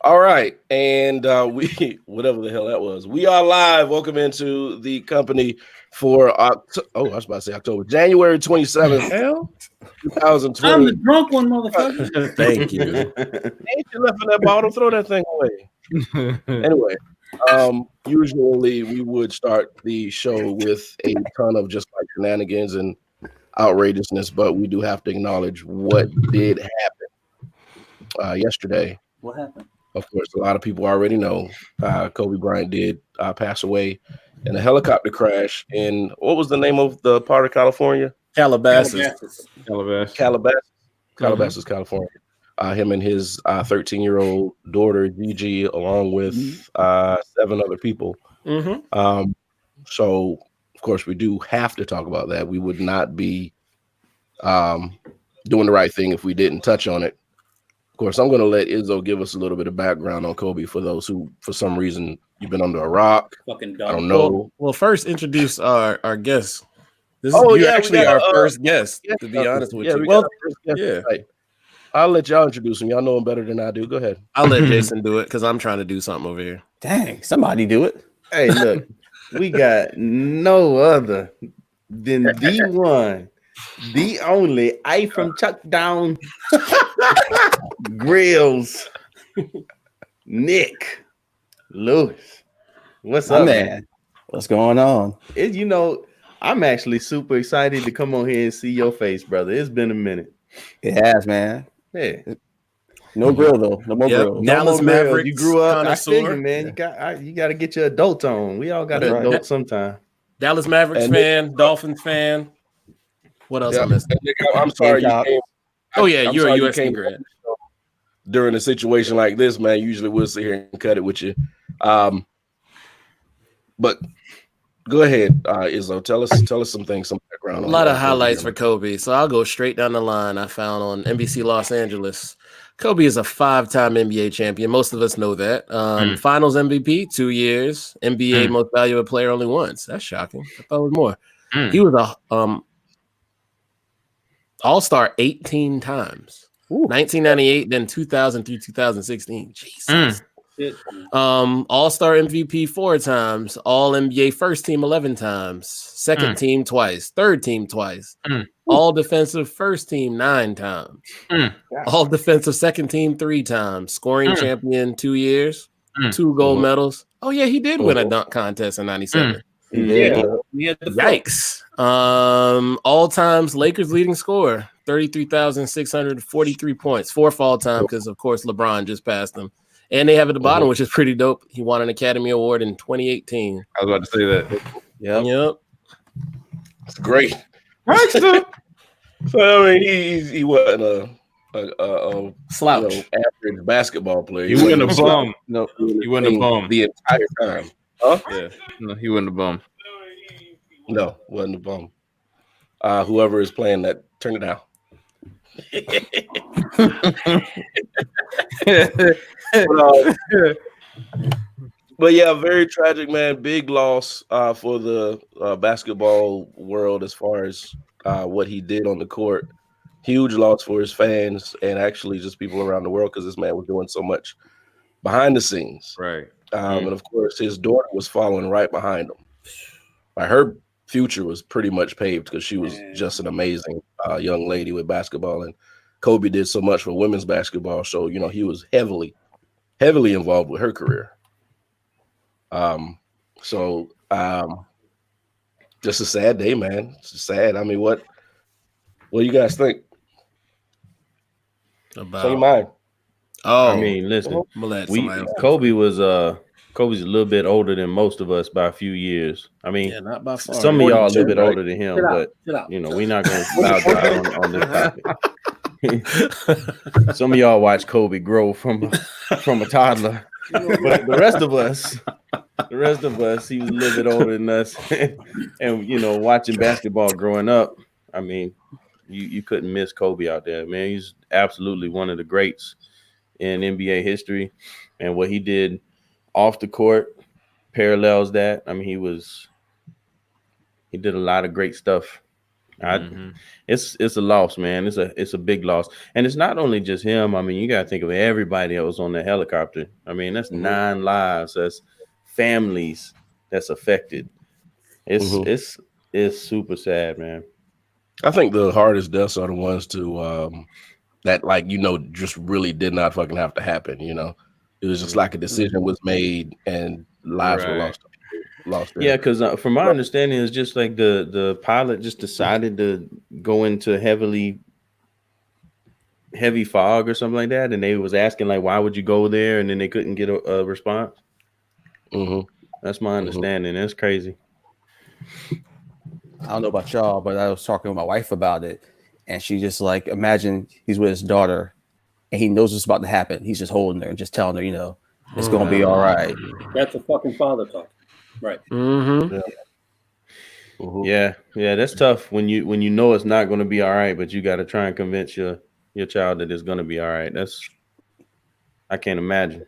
All right, and we whatever the hell that was. We are live. Welcome into the company for I was about to say October, January 27th, Hell, I'm the 2020. drunk one, motherfucker. thank you. Ain't you left in that bottle? Throw that thing away. Anyway, usually we would start the show with a ton of just like shenanigans and outrageousness, but we do have to acknowledge what did happen yesterday. What happened? Of course, a lot of people already know Kobe Bryant did pass away in a helicopter crash in what was the name of the part of California? Calabasas. Calabasas, California. Him and his 13-year-old daughter Gigi, along with 7 other people. So, of course, we do have to talk about that. We would not be doing the right thing if we didn't touch on it. Of course, I'm going to let Izzo give us a little bit of background on Kobe for those who, for some reason, you've been under a rock. Fucking I don't dumb. know. Well, first introduce our guest. This is actually our first guest, to be honest with you. Well, right. I'll let y'all introduce him. Y'all know him better than I do. Go ahead. I'll let Jason do it because I'm trying to do something over here. Dang, somebody do it. Hey, look, we got no other than the one, the only, I from Chuck Down Grills, Nick Lewis. What's up, man? What's going on? I'm actually super excited to come on here and see your face, brother. It's been a minute. It has, man. Yeah. No grill though. No more grill. Dallas Mavericks. You grew up. Connoisseur. I figured, man. You got to get your adult on. We all got to adult sometime. Dallas Mavericks fan, Dolphins fan. What else I missed? I'm sorry. You're a USC grad. During a situation like this, man, usually we'll sit here and cut it with you. But go ahead, Izzo. Tell us some things, some background. A lot of highlights for Kobe. So I'll go straight down the line. I found on NBC Los Angeles. Kobe is a 5-time NBA champion. Most of us know that. Finals MVP 2 years. NBA Most Valuable Player only once. That's shocking. I thought it was more. He was a All-Star 18 times. 1998, then 2000 through 2016. Jesus. All-Star MVP 4 times, All-NBA First Team 11 times, Second Team twice, Third Team twice, All-Defensive First Team 9 times, All-Defensive Second Team 3 times, Scoring Champion 2 years, 2 gold medals. Oh yeah, he did win a dunk contest in '97. Yikes! All times Lakers leading scorer, 33,643 points, 4th all time because of course LeBron just passed him. And they have at the bottom, which is pretty dope. He won an Academy Award in 2018. I was about to say that. Yep. It's great. So I mean, he wasn't a slouch, average basketball player. He wasn't a bum. No, he wasn't a bum the entire time. Huh? Yeah. No, he wasn't a bum. No, wasn't a bum. Whoever is playing that, turn it down. But yeah, very tragic, man. Big loss for the basketball world as far as what he did on the court. Huge loss for his fans and actually just people around the world because this man was doing so much behind the scenes. Right. And of course, his daughter was following right behind him. Her future was pretty much paved because she was just an amazing young lady with basketball. And Kobe did so much for women's basketball. So, he was heavily involved with her career. Just a sad day, man. It's sad. I mean, what do you guys think? About Say mine. I mean, listen, Kobe's a little bit older than most of us by a few years. I mean, not by far. Some of y'all a little bit older than him, but we're not going to loud drive on this topic. Some of y'all watch Kobe grow from a toddler, but the rest of us, he was a little bit older than us, and watching basketball growing up. I mean, you couldn't miss Kobe out there, man. He's absolutely one of the greats in NBA history, and what he did off the court parallels that. I mean, he did a lot of great stuff It's a loss, man. It's a big loss, and it's not only just him. I mean, you got to think of everybody that was on the helicopter. I mean, that's 9 lives. That's families that's affected. It's super sad, man. I think the hardest deaths are the ones that just really did not fucking have to happen. It was just like a decision was made and lives were lost. Yeah, because from my understanding, it's just like the pilot just decided to go into heavy fog or something like that, and they was asking like, why would you go there, and then they couldn't get a response. That's my understanding. That's crazy. I don't know about y'all, but I was talking with my wife about it, and she just like, imagine he's with his daughter, and he knows what's about to happen. He's just holding her and just telling her, it's going to be all right. That's a fucking father talk, right? Yeah, that's tough when you know it's not going to be all right, but you got to try and convince your child that it's going to be all right. I can't imagine.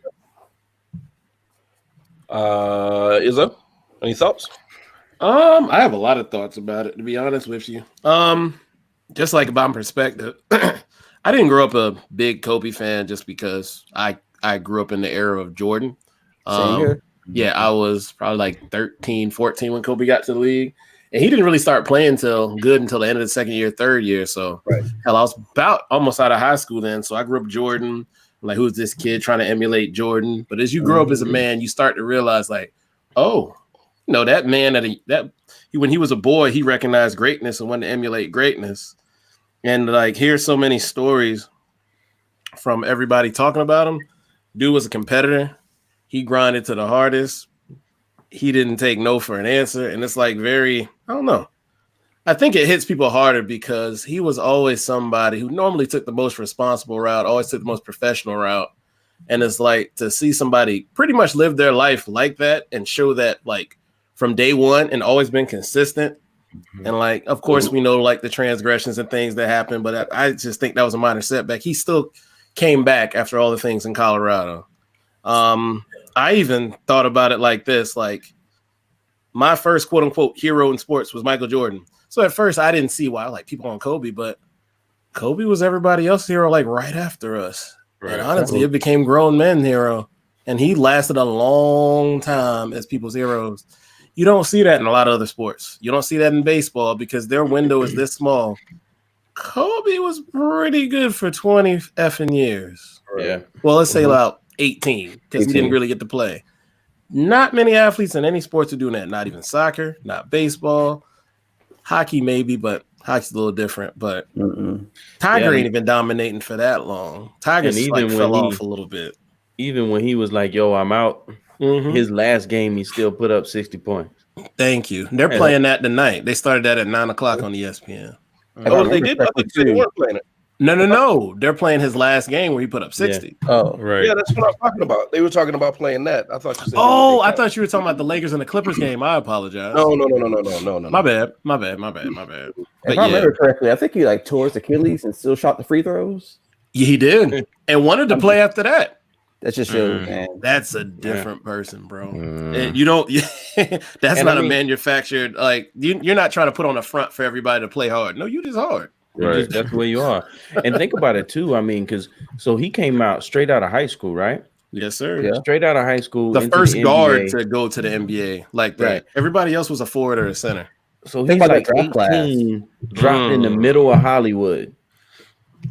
Izzo, any thoughts? I have a lot of thoughts about it, to be honest with you. Just like about perspective, I didn't grow up a big Kobe fan just because I grew up in the era of Jordan. Same here. Yeah, I was probably like 13, 14 when Kobe got to the league. And he didn't really start playing until the end of the second year, third year. So, hell, I was about almost out of high school then. So I grew up Jordan. Like, who's this kid trying to emulate Jordan? But as you grow up as a man, you start to realize, like, oh, that man when he was a boy, he recognized greatness and wanted to emulate greatness. And like, here's so many stories from everybody talking about him. Dude was a competitor. He grinded to the hardest. He didn't take no for an answer. And it's like I don't know. I think it hits people harder because he was always somebody who normally took the most responsible route, always took the most professional route. And it's like to see somebody pretty much live their life like that and show that like from day one and always been consistent. And like, of course, we know like the transgressions and things that happen, but I just think that was a minor setback. He still came back after all the things in Colorado. I even thought about it like this, like my first quote unquote hero in sports was Michael Jordan. So at first I didn't see why like people on Kobe, but Kobe was everybody else's hero like right after us. Right. And honestly, it became grown men hero. And he lasted a long time as people's heroes. You don't see that in a lot of other sports. You don't see that in baseball because their window is this small. Kobe was pretty good for 20 effing years. Yeah. Well, let's say about 18 because he didn't really get to play. Not many athletes in any sports are doing that. Not even soccer, not baseball, hockey maybe, but hockey's a little different. But Tiger ain't even dominating for that long. Tiger's even like fell off a little bit. Even when he was like, "Yo, I'm out," his last game he still put up 60 points. Thank you. They're playing that tonight. They started that at 9:00 on ESPN. Oh, they did. I thought they weren't playing it. No. They're playing his last game where he put up 60. Yeah. Oh, right. Yeah, that's what I was talking about. They were talking about playing that. I thought you said. I thought you were talking about the Lakers and the Clippers game. I apologize. No. My bad. But if I remember correctly, I think he like tore his Achilles and still shot the free throws. Yeah, he did, and wanted to play after that. That just shows, man. That's a different person, bro. And you don't. That's not a manufactured. Like you're not trying to put on a front for everybody to play hard. No, you just hard. Right. That's the way you are. And think about it too. I mean, because he came out straight out of high school, right? Yes, sir. Yeah. Straight out of high school. The first guard to go to the NBA like that. Right. Everybody else was a forward or a center. So he's like 18, dropped in the middle of Hollywood.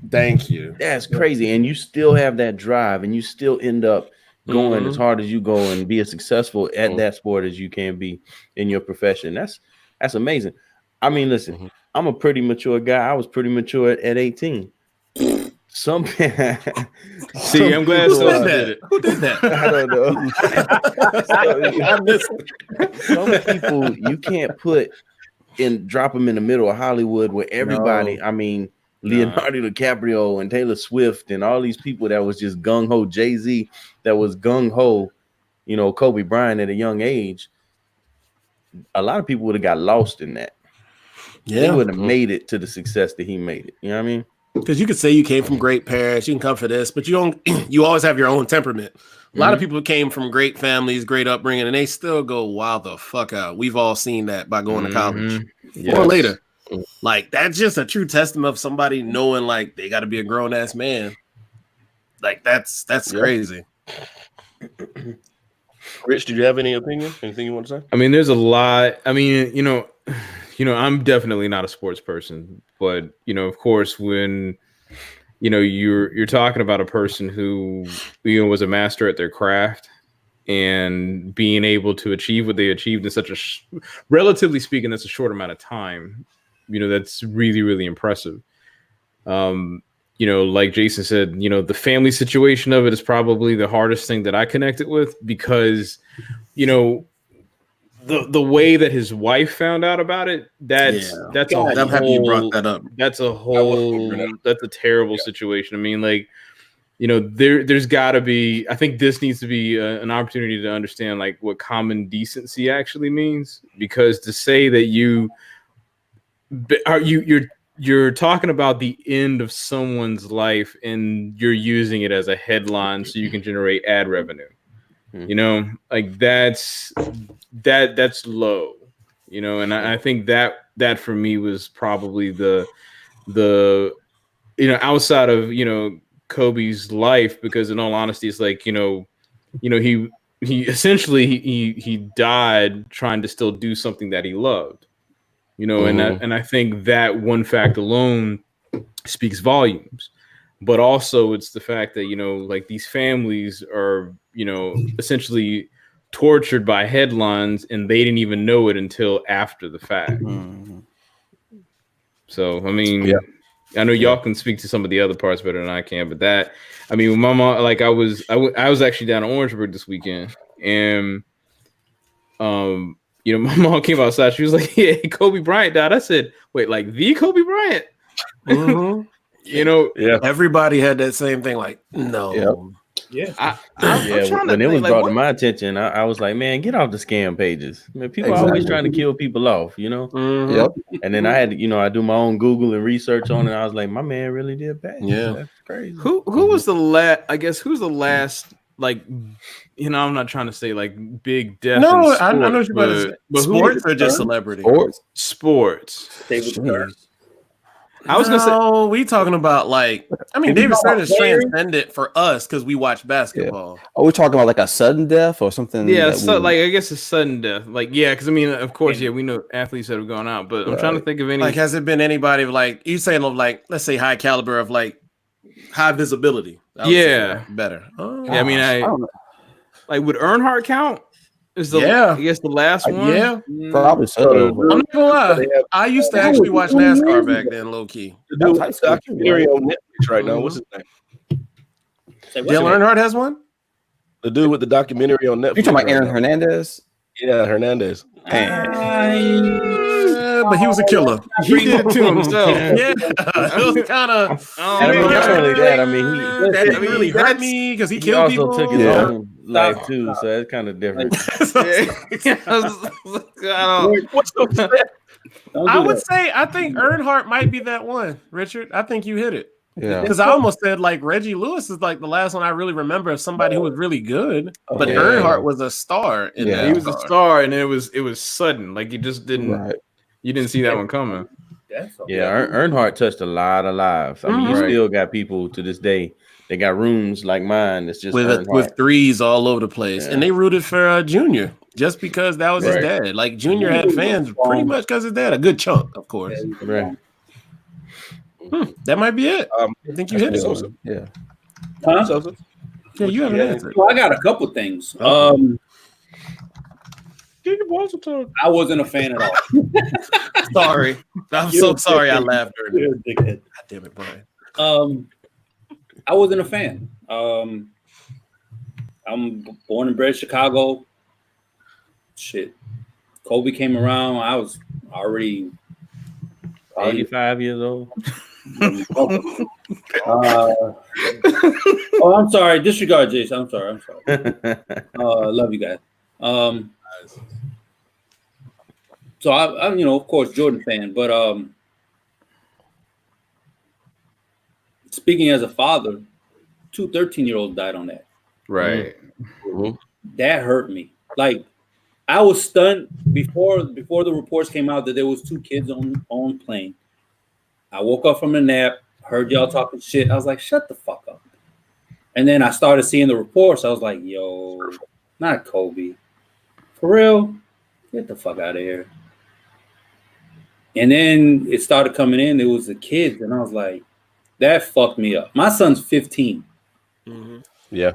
Thank you. That's crazy. And you still have that drive and you still end up going as hard as you go and be as successful at that sport as you can be in your profession. That's amazing. I mean, listen, I'm a pretty mature guy. I was pretty mature at 18. I'm glad someone did it. Who did that? I don't know. Some people you can't drop them in the middle of Hollywood where everybody, I mean, Leonardo DiCaprio and Taylor Swift and all these people that was just gung-ho, Jay-Z that was gung-ho, Kobe Bryant at a young age. A lot of people would have got lost in that. Yeah. They would have made it to the success that he made it. You know what I mean? Because you could say you came from great parents, you can come for this, but you always have your own temperament. A lot of people came from great families, great upbringing, and they still go wild the fuck out. We've all seen that by going to college or later. Like that's just a true testament of somebody knowing like they got to be a grown ass man. Like that's crazy. Rich, did you have any opinion? Anything you want to say? I mean, there's a lot. I mean, I'm definitely not a sports person, but of course, when you're talking about a person who was a master at their craft and being able to achieve what they achieved in such a relatively speaking, that's a short amount of time. That's really, really impressive. Like Jason said, the family situation of it is probably the hardest thing that I connected with because, the way that his wife found out about it, that's I'm happy you brought that up. That's a terrible situation. I mean, like, there's got to be. I think this needs to be an opportunity to understand like what common decency actually means, because to say that you're talking about the end of someone's life and you're using it as a headline so you can generate ad revenue. Like that's low, and I think that for me was probably the outside of Kobe's life, because in all honesty it's like he essentially he died trying to still do something that he loved, and I think that one fact alone speaks volumes. But also it's the fact that like these families are essentially tortured by headlines and they didn't even know it until after the fact. So I mean, I know y'all can speak to some of the other parts better than I can, but that, I mean, when my mom, like I was actually down in Orangeburg this weekend, and my mom came outside. She was like, "Yeah, Kobe Bryant died." I said, "Wait, like the Kobe Bryant?" Everybody had that same thing. Like, no. Yeah. When it was brought to my attention, I was like, man, get off the scam pages. Man, people are always trying to kill people off, And then I had to, I do my own Google and research on it. I was like, my man really did bad. Yeah. That's crazy. Who was the last? I guess who's the last? Like, I'm not trying to say like big death. No, in sports, I know what you're about to say. but Sports or just celebrity? Sports. David Stern. I was gonna say, we talking about like, I mean, David Stern is transcendent for us because we watch basketball. Are we talking about like a sudden death or something? Yeah, like I guess a sudden death. Like, yeah, because I mean, of course, we know athletes that have gone out, but I'm trying to think of any. Like, has it been anybody like you saying of like, let's say high caliber of like high visibility? Better. Oh, yeah, I mean, I don't know. Like, would Earnhardt count? I guess the last one. Yeah, probably so. I'm not gonna lie. I used to actually watch NASCAR back then, low key. The documentary on Netflix right now. What's his name? Dale Earnhardt has one. The dude with the documentary on Netflix. You talking about Aaron Hernandez? Yeah, Hernandez. But he was a killer. He did it to himself. Yeah, it was kind of. Not only that, I mean, that didn't really hurt me because he he killed also people. took his own life too, so it's kind of different. What's up with that? I would say I think Earnhardt might be that one, Richard. I think you hit it. Yeah, because I almost said like Reggie Lewis is like the last one I really remember of somebody who was really good, but Earnhardt was a star. He was a star, and it was sudden. Like you just didn't. Right. You didn't see that one coming. Earnhardt touched a lot of lives. I mean, you still got people to this day. They got rooms like mine. It's just with threes all over the place, and they rooted for Junior just because that was his dad. Like Junior had fans pretty much because his dad. A good chunk, of course. Right. That might be it. I think you hit it. Yeah. Huh? Yeah, you have an answer. Well, I got a couple things. I wasn't a fan at all. Sorry. I'm so sorry I laughed earlier. God damn it, Brian. I wasn't a fan. I'm born and bred Chicago. Shit. Kobe came around. I was already 85 years old. I'm sorry. Disregard, Jason. I'm sorry. Love you guys. So I'm of course, Jordan fan, but speaking as a father, 2 13-year-olds died on that. Right. That hurt me. Like, I was stunned before the reports came out that there was 2 kids on plane. I woke up from a nap, heard y'all talking shit. I was like, shut the fuck up. And then I started seeing the reports. I was like, yo, not Kobe. For real? Get the fuck out of here. And then it started coming in. It was the kids. And I was like, that fucked me up. My son's 15. Mm-hmm. Yeah.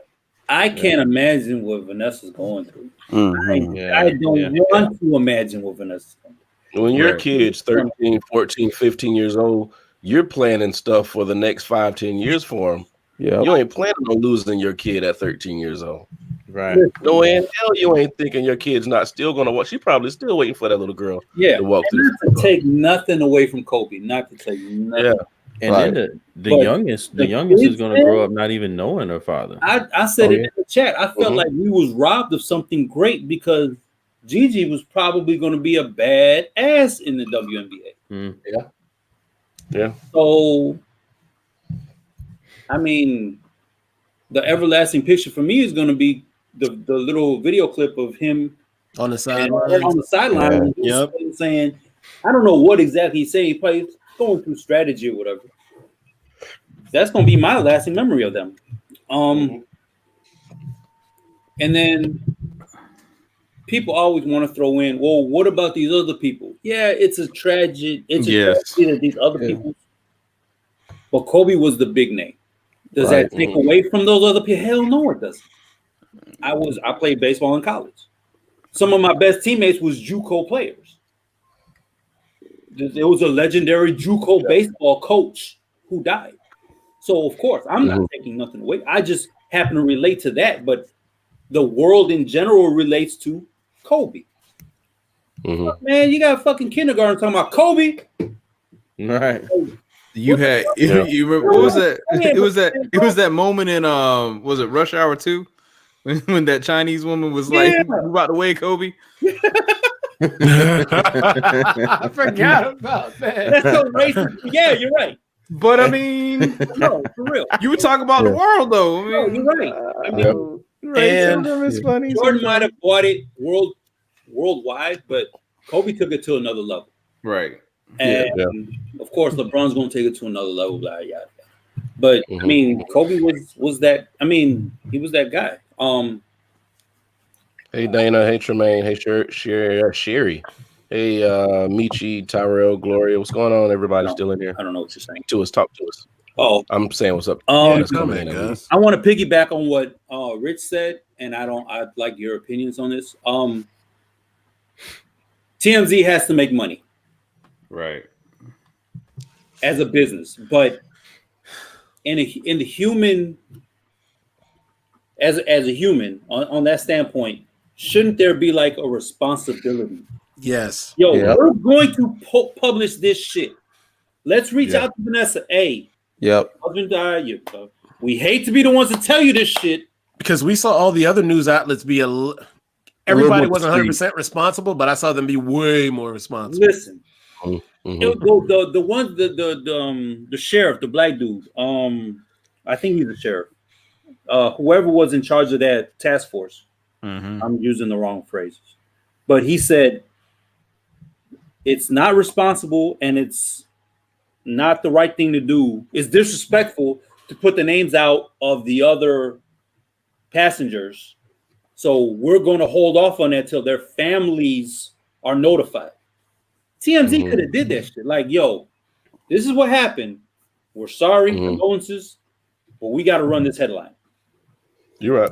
I can't imagine what Vanessa's going through. Mhm. I don't want to imagine what Vanessa's going through. When your kid's 13, 14, 15 years old, you're planning stuff for the next 5, 10 years for them. Yep. You ain't planning on losing your kid at 13 years old. Right. No way in hell you ain't thinking your kid's not still going to watch. She probably still waiting for that little girl to walk through. Not to take nothing away from Kobe. Not to take nothing. Yeah. And then the youngest is going to grow up not even knowing her father. I said it in the chat. I felt like we was robbed of something great because Gigi was probably going to be a bad ass in the WNBA. Yeah. Yeah. So, I mean, the everlasting picture for me is going to be the little video clip of him on the sideline. On the sideline, saying, I don't know what exactly he's saying. He's probably going through strategy or whatever. That's going to be my lasting memory of them. And then people always want to throw in, well, what about these other people? Yeah, it's a tragedy. It's a tragedy that these other people. But Kobe was the big name. Does that take away from those other people? Hell no, it doesn't. I played baseball in college. Some of my best teammates was JUCO players. There was a legendary JUCO baseball coach who died. So of course, I'm not taking nothing away. I just happen to relate to that, but the world in general relates to Kobe. Man, you got fucking kindergarten talking about Kobe. Right. You had you remember, what was that? It was that moment in was it Rush Hour 2 when that Chinese woman was like, "Who about to weigh Kobe?" I forgot about that. That's so racist. Yeah, you're right. But I mean, no, for real. You were talking about the world, though. I mean, no, you're right. I mean, it's funny. Jordan might have bought it worldwide, but Kobe took it to another level. Right. And of course, LeBron's going to take it to another level. Blah, yada, yada. But I mean, Kobe was that. I mean, he was that guy. Hey Dana, hey Tremaine, hey Sherry, hey Michi, Tyrell, Gloria, what's going on? Everybody still in here? I don't know what you're saying. Talk to us. Oh, I'm saying what's up. I want to piggyback on what Rich said, and I'd like your opinions on this. TMZ has to make money, right, as a business, but in the human, as a human, on that standpoint, shouldn't there be like a responsibility? Yes. Yo, we're going to publish this shit. Let's reach out to Vanessa. Hey, husband died. We hate to be the ones to tell you this shit because we saw all the other news outlets be everybody wasn't 100% responsible, but I saw them be way more responsible. Listen, the one, the sheriff, the black dude. I think he's the sheriff. Whoever was in charge of that task force. I'm using the wrong phrases, but he said it's not responsible and it's not the right thing to do. It's disrespectful to put the names out of the other passengers. So we're going to hold off on that till their families are notified. TMZ could have did that shit. Like, yo, this is what happened. We're sorry, condolences, but we got to run this headline. You're right.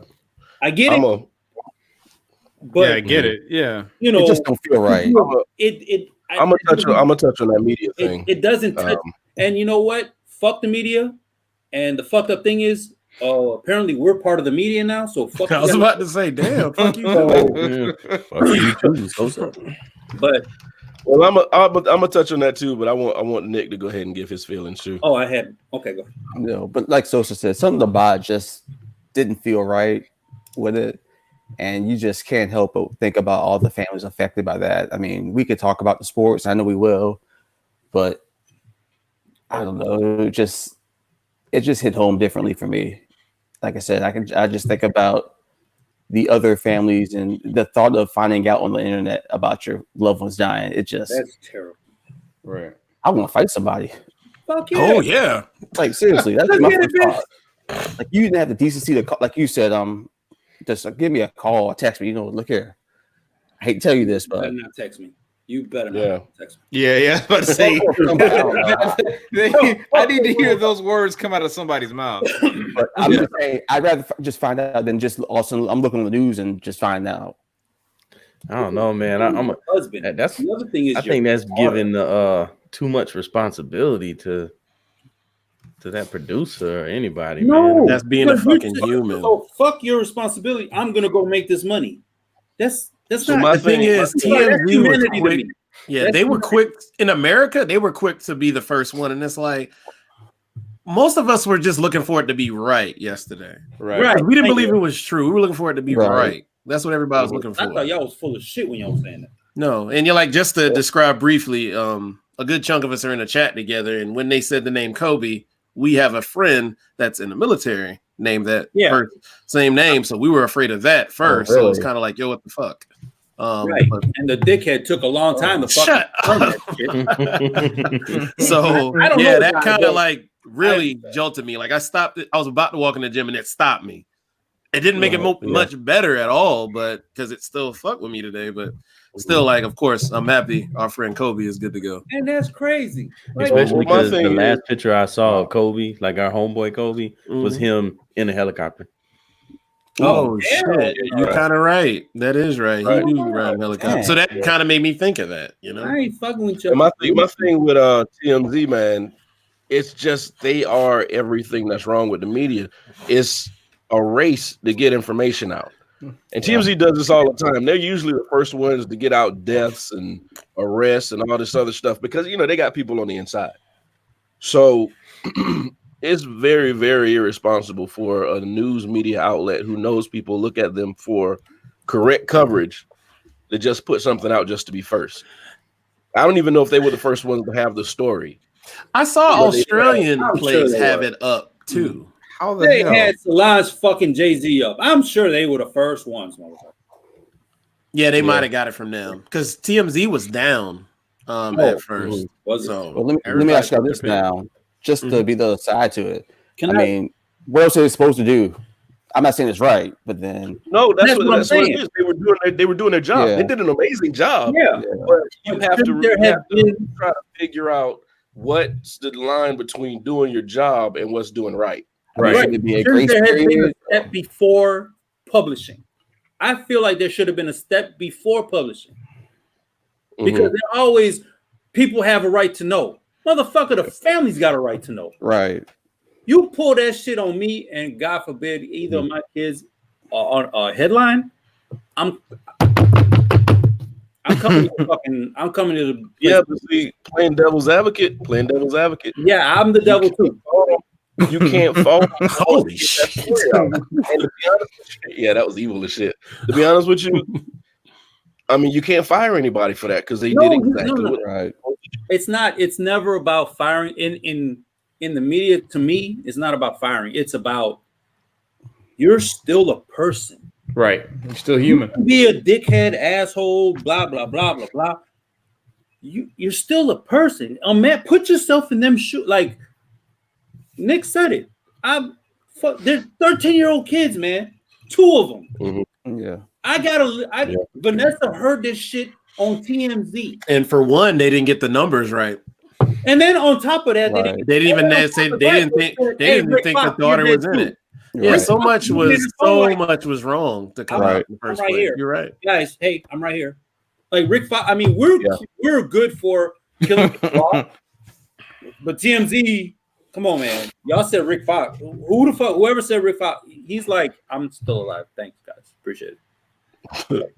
I get it. But I get it. Yeah, you know, it just don't feel right. I'm gonna touch on that media thing. It doesn't touch. And you know what? Fuck the media. And the fucked up thing is, apparently we're part of the media now. So fuck. I was about to say, damn, fuck you. Fuck you too. But well, I'm gonna touch on that too. But I want Nick to go ahead and give his feelings too. Oh, I had. Okay, go. No, but like Sosa said, something about just didn't feel right with it. And you just can't help but think about all the families affected by that. I mean, we could talk about the sports. I know we will, but I don't know. It just hit home differently for me. Like I said, I just think about the other families and the thought of finding out on the internet about your loved ones dying. That's terrible. Right. I want to fight somebody. Fuck yeah. Oh yeah. Like seriously, that's Let's my get it, first thought. Like you didn't have the decency to call, like you said, just give me a call or text me. Look here. I hate to tell you this, You but better not text me. You better not text me. Yeah. I was about to say. No, I need to hear those words come out of somebody's mouth. but I'm just saying, I'd rather just find out than just also I'm looking on the news and just find out. I don't know, man. I'm a husband. That's The other thing is I think that's giving too much responsibility to that producer or anybody. Man. That's being a fucking human. So fuck your responsibility. I'm gonna go make this money. That's So not my thing is TMZ was quick. Yeah, they were quick in America. They were quick to be the first one, and it's like most of us were just looking for it to be right yesterday. Right. We didn't believe it was true. We were looking for it to be Right. right. That's what everybody was looking for. I thought y'all was full of shit when y'all was saying that. No, and you're like, just to describe briefly, a good chunk of us are in a chat together, and when they said the name Kobe, we have a friend that's in the military named that first, same name, so we were afraid of that first. really? So it's kind of like, yo, what the fuck? Right, and the dickhead took a long time to shut up. So I don't yeah, know that guys, kind but of like really jolted me. Like I stopped it. I was about to walk in the gym, and it stopped me. It didn't make it much better at all, but because it still fucked with me today. But still, like, of course, I'm happy our friend Kobe is good to go. And that's crazy. Like, Especially because the last picture I saw of Kobe, like our homeboy Kobe, was him in a helicopter. Oh shit! You're kind of right. That is right. He do ride a helicopter, so that kind of made me think of that. You know, I ain't fucking with you. My thing with TMZ, man, it's just they are everything that's wrong with the media. It's a race to get information out, and TMZ does this all the time. They're usually the first ones to get out deaths and arrests and all this other stuff because they got people on the inside. So it's very, very irresponsible for a news media outlet who knows people look at them for correct coverage to just put something out just to be first. I don't even know if they were the first ones to have the story. I saw Australian plays have it up too. How the They hell? had Solange fucking Jay-Z up. I'm sure they were the first ones, motherfucker. Yeah, they might have got it from them because TMZ was down at first. So well, let me ask you this now, just to be the other side to it. I mean, what else are they supposed to do? I'm not saying it's right, but then no, that's what it is. They were doing their job. Yeah. They did an amazing job. Yeah. But you have to try to figure out what's the line between doing your job and what's doing right. Right. Should it be a grace There has been period? a step before publishing. I feel like there should have been a step before publishing. Because they're always, people have a right to know. Motherfucker, the family's got a right to know. Right. You pull that shit on me, and God forbid either of my kids are on a headline, I'm coming to the but see, playing devil's advocate. Yeah, I'm the devil too. You can't fall. Holy shit. And to be honest with you, that was evil as shit. To be honest with you, I mean, you can't fire anybody for that because they did exactly what right. It's never about firing in the media. To me, it's not about firing. It's about you're still a person. Right. You're still human. You can be a dickhead, asshole, blah, blah, blah, blah, blah. You're still a person. Man, put yourself in them shoes. Like Nick said it. They're 13-year-old kids, man. 2 of them. Yeah. Vanessa heard this shit on TMZ. And for one, they didn't get the numbers right. And then on top of that, they didn't even say they didn't think the daughter was in it. Yeah, Right. so much was wrong to come out in the first place. Here. You're right, guys. Hey, I'm right here. Like Rick Fox. I mean, we're good for killing the but TMZ. Come on, man. Y'all said Rick Fox. Who the fuck? Whoever said Rick Fox, he's like, I'm still alive. Thanks, guys. Appreciate it.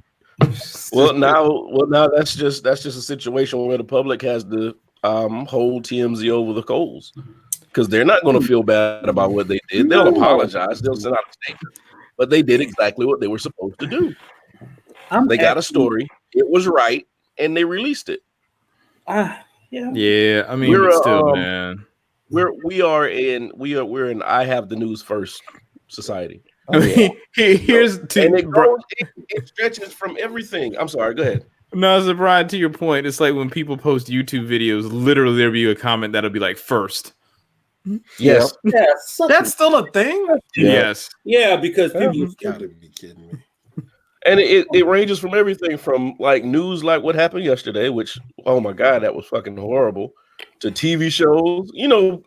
Well, now that's just a situation where the public has to hold TMZ over the coals because they're not going to feel bad about what they did. They'll apologize. They'll send out a statement, but they did exactly what they were supposed to do. They got a story. It was right, and they released it. Yeah. I mean, still, man. We're in I have the news first society. I mean, here's And to it stretches from everything. I'm sorry, go ahead. no, so Brian, to your point, it's like when people post YouTube videos, literally there'll be a comment that'll be like first. Yes. Yeah, That's still a thing. Yes. yeah, because people. You gotta be kidding me. And it ranges from everything from like news, like what happened yesterday, which, oh my God, that was fucking horrible, to TV shows. You know,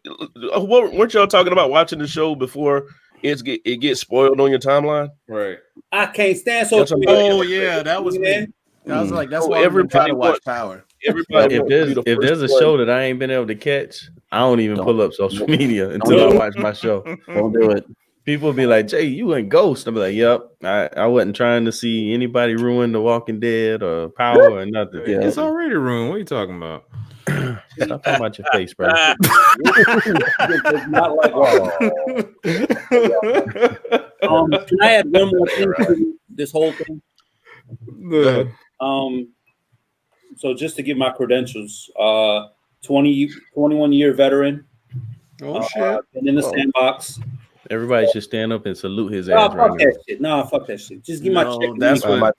weren't y'all talking about watching the show before it gets spoiled on your timeline? Right. I can't stand social media. Oh yeah, that was me. I was like, that's why I'm trying to watch Power. Everybody, if there's a show that I ain't been able to catch, I don't even pull up social media until I watch my show. Don't do it. People be like, Jay, you ain't Ghost. I'll be like, yep. I wasn't trying to see anybody ruin The Walking Dead or Power or nothing. Yeah. It's already ruined. What are you talking about? Stop talking about your face, bro. Not like, can I add one more thing to this whole thing? So just to give my credentials, 21-year veteran. Oh shit! Been in the sandbox. Everybody should stand up and salute his Oh, ass right fuck now. that shit. No, fuck that shit. Just give my check. That's what what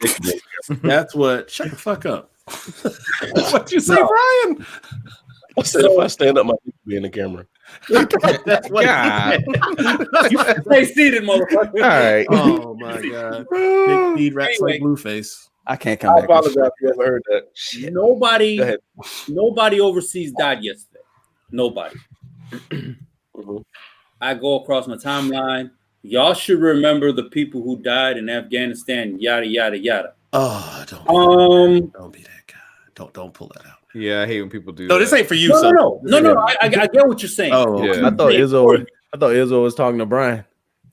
that's what. Shut the fuck up. What you say, Brian? I said if I stand up, my dick will be in the camera. That's what. God. Stay seated, motherfucker. All right. Oh my God. Big feed rats like Blueface. I can't come I back. apologize if you ever heard that. Shit. Go ahead. Nobody overseas died yesterday. Nobody. I go across my timeline. Y'all should remember the people who died in Afghanistan. Yada yada yada. Oh, don't be that guy. Don't pull that out. Yeah, I hate when people do. No, this ain't for you. No. I get what you're saying. Oh, yeah. I thought Izzo was talking to Brian.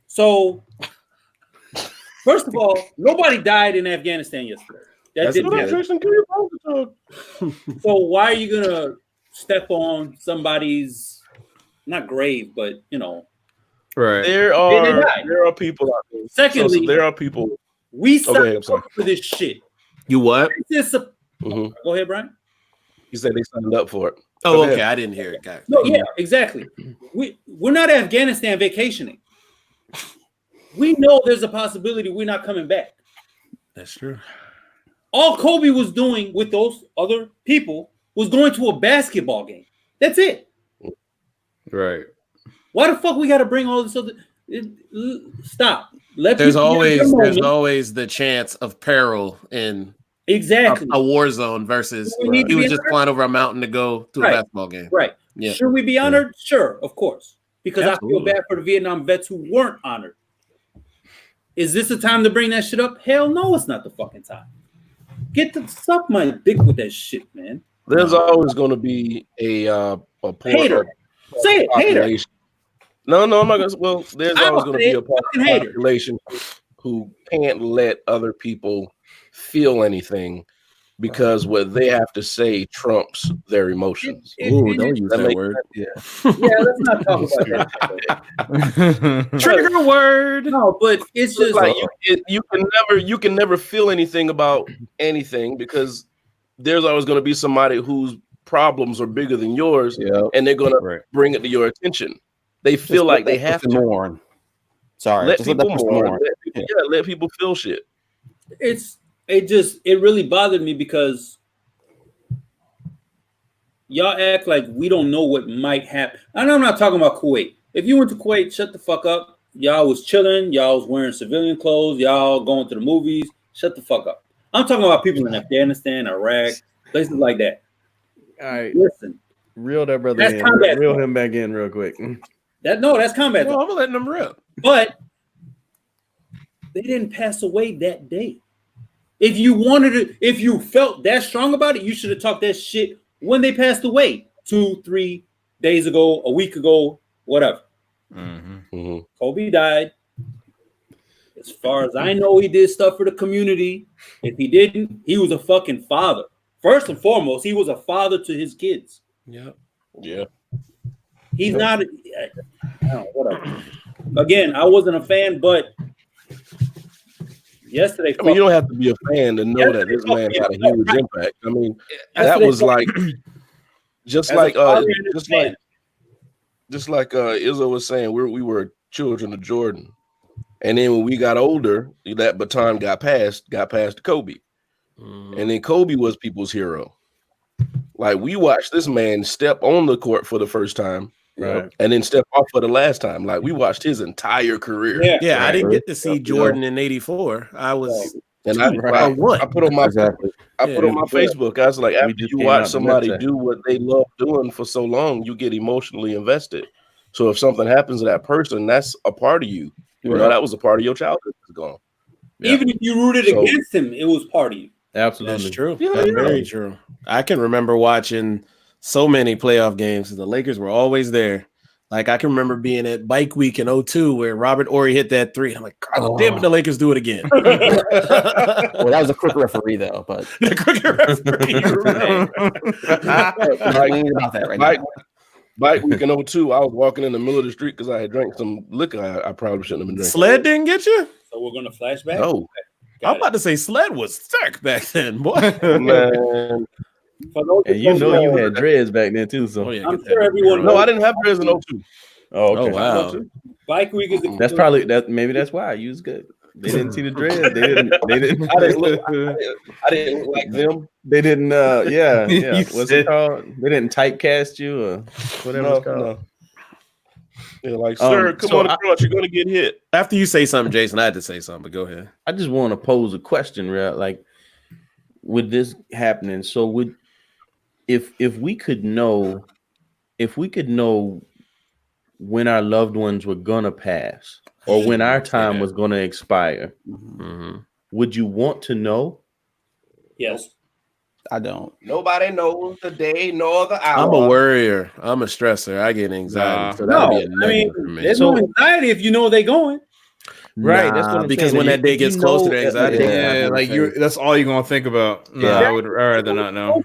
So, first of all, nobody died in Afghanistan yesterday. That didn't happen. So why are you gonna step on somebody's not grave, but you know? Right. There are people out there. Secondly, there are people. We Okay, I'm signed sorry. up for this shit. You what? Mhm. Go ahead, Brian. You said they signed up for it. Oh, Go okay. ahead. I didn't hear it, guys. No, yeah, exactly. We're not Afghanistan vacationing. We know there's a possibility we're not coming back. That's true. All Kobe was doing with those other people was going to a basketball game. That's it. Right. Why the fuck we got to bring all this other? Stop. There's always the chance of peril in exactly a war zone versus he was just flying over a mountain to go to a basketball game. Right. Yeah. Should we be honored? Yeah. Sure, of course. Because Absolutely. I feel bad for the Vietnam vets who weren't honored. Is this the time to bring that shit up? Hell no, it's not the fucking time. Get the suck my dick with that shit, man. There's always going to be a hater. Say it, hater. No, I'm not going to. Well, there's always going to be a population who can't let other people feel anything because what they have to say trumps their emotions. Ooh, don't use that word. Yeah, let's not talk about that. Trigger word. No, but it's just like you can never feel anything about anything because there's always going to be somebody whose problems are bigger than yours, and they're going to bring it to your attention. They feel like they have to mourn. Sorry, let people mourn. Let people feel shit. It really bothered me because y'all act like we don't know what might happen. And I'm not talking about Kuwait. If you went to Kuwait, shut the fuck up. Y'all was chilling. Y'all was wearing civilian clothes. Y'all going to the movies. Shut the fuck up. I'm talking about people in Afghanistan, Iraq, places like that. All right. Listen. Reel that brother in. Reel him back in real quick. That's combat. Well, I'm letting them rip. But they didn't pass away that day. If you felt that strong about it, you should have talked that shit when they passed away 2-3 days ago, a week ago, whatever. Mm-hmm. Kobe died. As far as I know, he did stuff for the community. If he didn't, he was a fucking father. First and foremost, he was a father to his kids. Yeah. He's not. Whatever. Again, I wasn't a fan, but yesterday. I mean, you don't have to be a fan to know that this man had a huge impact. I mean, that was like, just like Izzo was saying, we were children of Jordan. And then when we got older, that baton got passed to Kobe. And then Kobe was people's hero. Like, we watched this man step on the court for the first time, Right. and then step off for the last time. Like, we watched his entire career. Yeah. I didn't get to see Jordan in '84. I was And I put on my Facebook. I was like, after you watch somebody do what they love doing for so long, you get emotionally invested. So if something happens to that person, that's a part of you. You know, that was a part of your childhood that's gone. Even if you rooted against him, it was part of you. Absolutely. That's true. That's very true. I can remember watching so many playoff games. The Lakers were always there. Like, I can remember being at Bike Week in 2002 where Robert Horry hit that 3. I'm like, God damn it, the Lakers do it again. Well, that was a quick referee, though. But the quick referee. about that right now. Bike Week in 2002, I was walking in the middle of the street because I had drank some liquor I probably shouldn't have been drinking. Sled didn't get you? So we're gonna flashback. No. I'm about to say Sled was sick back then, boy. Man. And you know you had dreads back then too, so I'm sure everyone. No, I didn't have dreads in 2002. Oh, okay. Oh, wow. Bike Week is That's probably maybe that's why you was good. They didn't see the dreads. They didn't I didn't look like them. They didn't yeah. What's it called? They didn't typecast you or whatever it's called. No. They're like, sir, come on across, you're gonna get hit. After you say something, Jason, I had to say something, but go ahead. I just want to pose a question, real like with this happening. So if we could know when our loved ones were gonna pass or when our time was gonna expire, would you want to know? Yes. I don't. Nobody knows the day nor the hour. I'm a worrier. I'm a stressor. I get anxiety. So that'd be a negative for me. There's no anxiety if you know they're going. Right. That's what I'm because saying. when that day gets closer, the anxiety. Yeah, like that's all you're gonna think about. No, I would rather not know.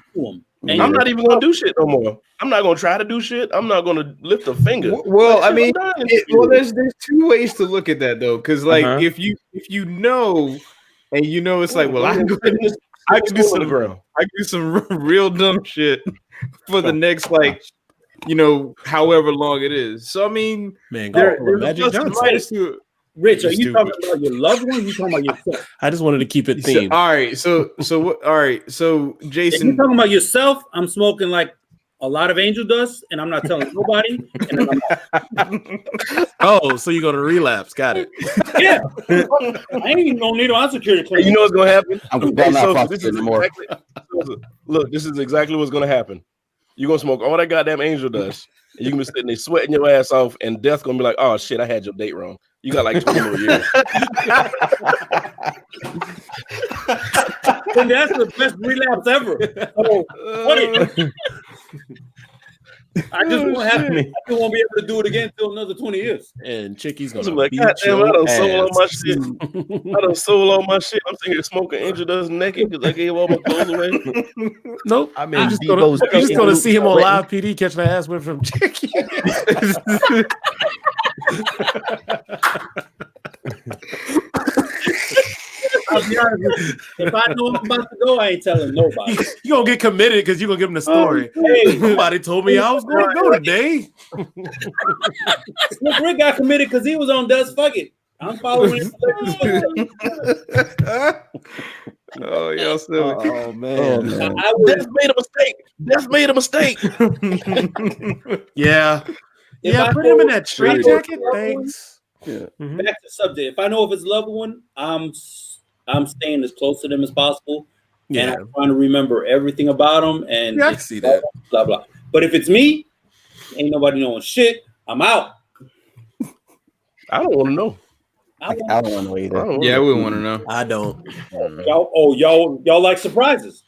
And I'm not even gonna do shit no more. I'm not gonna try to do shit. I'm not gonna lift a finger. Well, I mean, there's two ways to look at that though, because like if you know, and you know, it's like, well, I can do some real dumb shit for the next however long it is. So I mean, man, there's Magic Johnson. to Rich, are you talking about your loved ones? You talking about yourself? I just wanted to keep it themed. All right, so Jason, if you're talking about yourself, I'm smoking like a lot of angel dust, and I'm not telling nobody. Oh, so you're gonna relapse? Got it. Yeah, I ain't even gonna need an security clearance. You know what's gonna happen? Look, this is exactly what's gonna happen. You're gonna smoke all that goddamn angel dust. And you're gonna be sitting there sweating your ass off, and death's gonna be like, "Oh shit, I had your date wrong. You got like 20 more years." And that's the best relapse ever. I just won't have. I just won't be able to do it again until another 20 years. And Chicky's gonna like, God damn, I done sold all my shit. I done sold all my shit. I'm sitting here smoking angel dust naked because I gave all my clothes away. Nope. I mean, you're just gonna see him on live PD catching the ass whip from Chicky. I'll be honest with you. If I know I'm about to go, I ain't telling nobody. You gonna get committed because you gonna give him the story. Hey, somebody told me I was gonna go today. Look, Rick got committed because he was on Dust. Fuck it. I'm following him. Oh, y'all silly. Oh man. Death made a mistake. Yeah. If I put him in know that straight jacket. Thanks. Yeah. Back to subject. If I know if it's loved one, I'm staying as close to them as possible, and I'm trying to remember everything about them. And I can see that. Blah blah. But if it's me, ain't nobody knowing shit. I'm out. I don't want to know. I don't want to know either. Yeah, I wouldn't want to know. I don't. Y'all like surprises.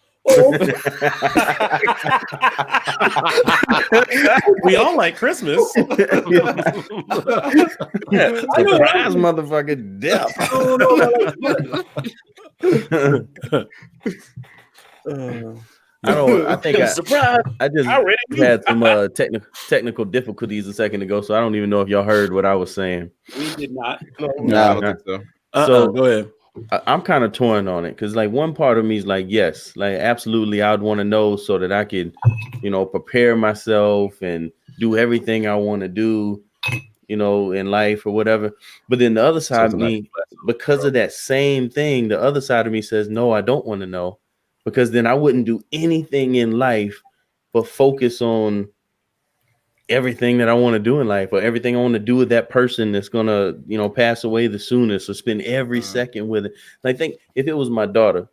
We all like Christmas. Surprise, motherfucking death. I think I just had some technical difficulties a second ago, so I don't even know if y'all heard what I was saying. We did not. No, I don't think so. So go ahead. I'm kind of torn on it because, like, one part of me is like, yes, like, absolutely, I'd want to know so that I could, prepare myself and do everything I want to do. in life or whatever. But then the other side of me, because of that same thing, the other side of me says, no, I don't want to know, because then I wouldn't do anything in life but focus on everything that I want to do in life, or everything I want to do with that person that's gonna, pass away the soonest, or spend every second with it. I think if it was my daughter,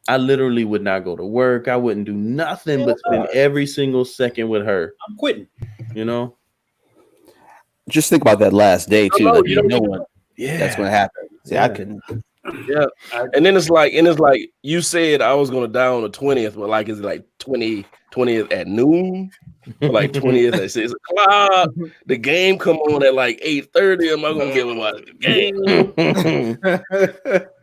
I literally would not go to work. I wouldn't do nothing but spend every single second with her. I'm quitting. Just think about that last day too. Like, You don't know know what that's going to happen. See, I couldn't. Yeah, and then it's like you said I was gonna die on the 20th, but like is it like 20th at noon, or like 20th at 6 o'clock? The game come on at like 8:30. Am I gonna be able to watch the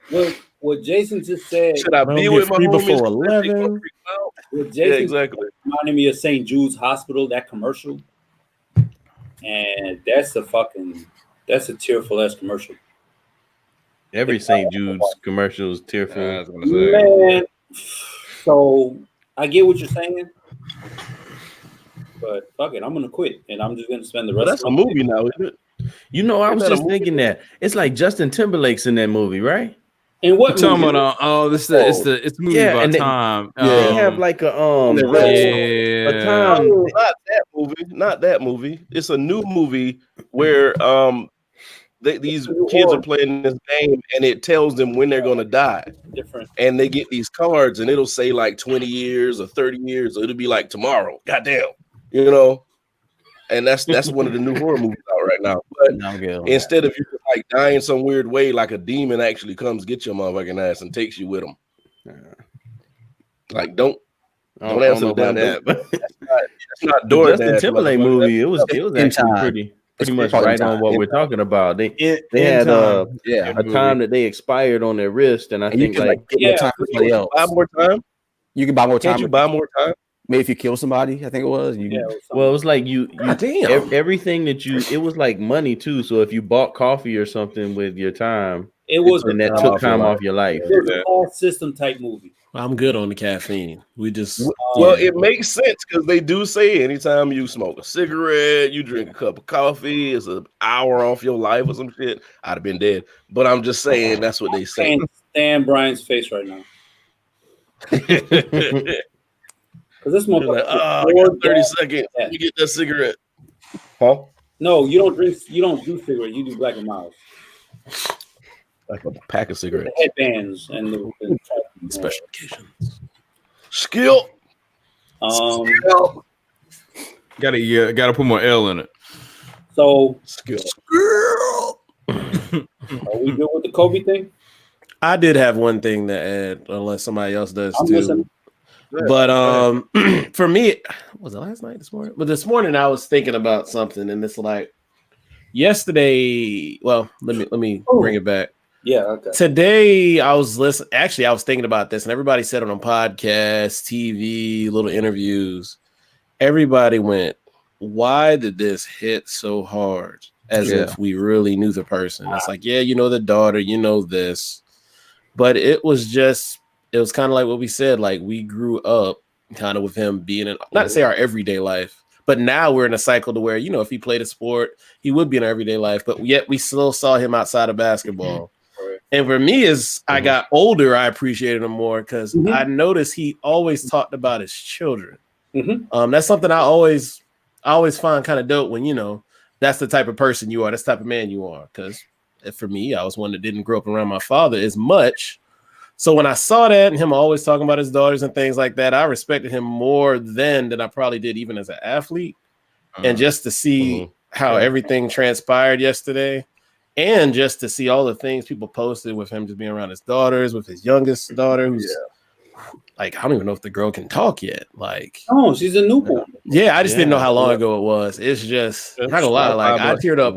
game? What Jason just said. Should I be with my homies before 11? What Jason exactly. reminded me of St. Jude's Hospital, that commercial, and that's a tearful ass commercial. Every St. Jude's commercial is tearful. I was gonna say. Man, so I get what you're saying, but fuck it, I'm gonna quit, and I'm just gonna spend the rest. That's a movie now, isn't it? I was just thinking that it's like Justin Timberlake's in that movie, right? And what You're talking about? It's the movie about and time. They have like a time. Not that movie. It's a new movie where these kids are playing this game, and it tells them when they're gonna die. Different. And they get these cards, and it'll say like 20 years or 30 years. Or it'll be like tomorrow. Goddamn, And that's one of the new horror movies out right now. But instead of you like dying some weird way, like a demon actually comes get your motherfucking ass and takes you with them. Like don't answer the damn that. That's not DoorDash. Justin Timberlake movie. It was actually pretty much right on what we're talking about. They had a time that they expired on their wrist, and I think buy more time. You can buy more time. Can't you buy more time? Maybe if you kill somebody, I think it was. Well, it was like you everything that it was like money too. So if you bought coffee or something with your time, that took time off your life. It was a all system type movie. I'm good on the caffeine. It makes sense because they do say anytime you smoke a cigarette, you drink a cup of coffee, it's an hour off your life or some shit. I'd have been dead. But I'm just saying that's what they say. I can't stand Brian's face right now. Because this motherfucker, like, I got 30 seconds. You get that cigarette. Huh? No, you don't drink. You don't do cigarettes. You do Black and Miles. Like a pack of cigarettes. The headbands and the special occasions. Skill. Gotta put more L in it. So skill. Are we good with the Kobe thing? I did have one thing to add, unless somebody else does too. Listening. But for me, was it last night, this morning? But this morning I was thinking about something, and it's like yesterday. Well, let me bring it back. Yeah. Okay. Today I was listening. Actually, I was thinking about this, and everybody said it on podcasts, TV, little interviews. Everybody went, "Why did this hit so hard?" As if we really knew the person. It's like, yeah, the daughter, this, but it was kind of like what we said. Like we grew up kind of with him being not to say our everyday life, but now we're in a cycle to where if he played a sport, he would be in our everyday life. But yet we still saw him outside of basketball. And for me, as I got older, I appreciated him more because I noticed he always talked about his children. That's something I always find kind of dope when, that's the type of person you are. That's the type of man you are. Because for me, I was one that didn't grow up around my father as much. So when I saw that and him always talking about his daughters and things like that, I respected him more then than I probably did even as an athlete. And just to see how everything transpired yesterday, and just to see all the things people posted with him just being around his daughters, with his youngest daughter, who's like, I don't even know if the girl can talk yet. Like, oh, she's a newborn. Yeah, I just didn't know how long ago it was. It's just, I'm not gonna lie, like I teared up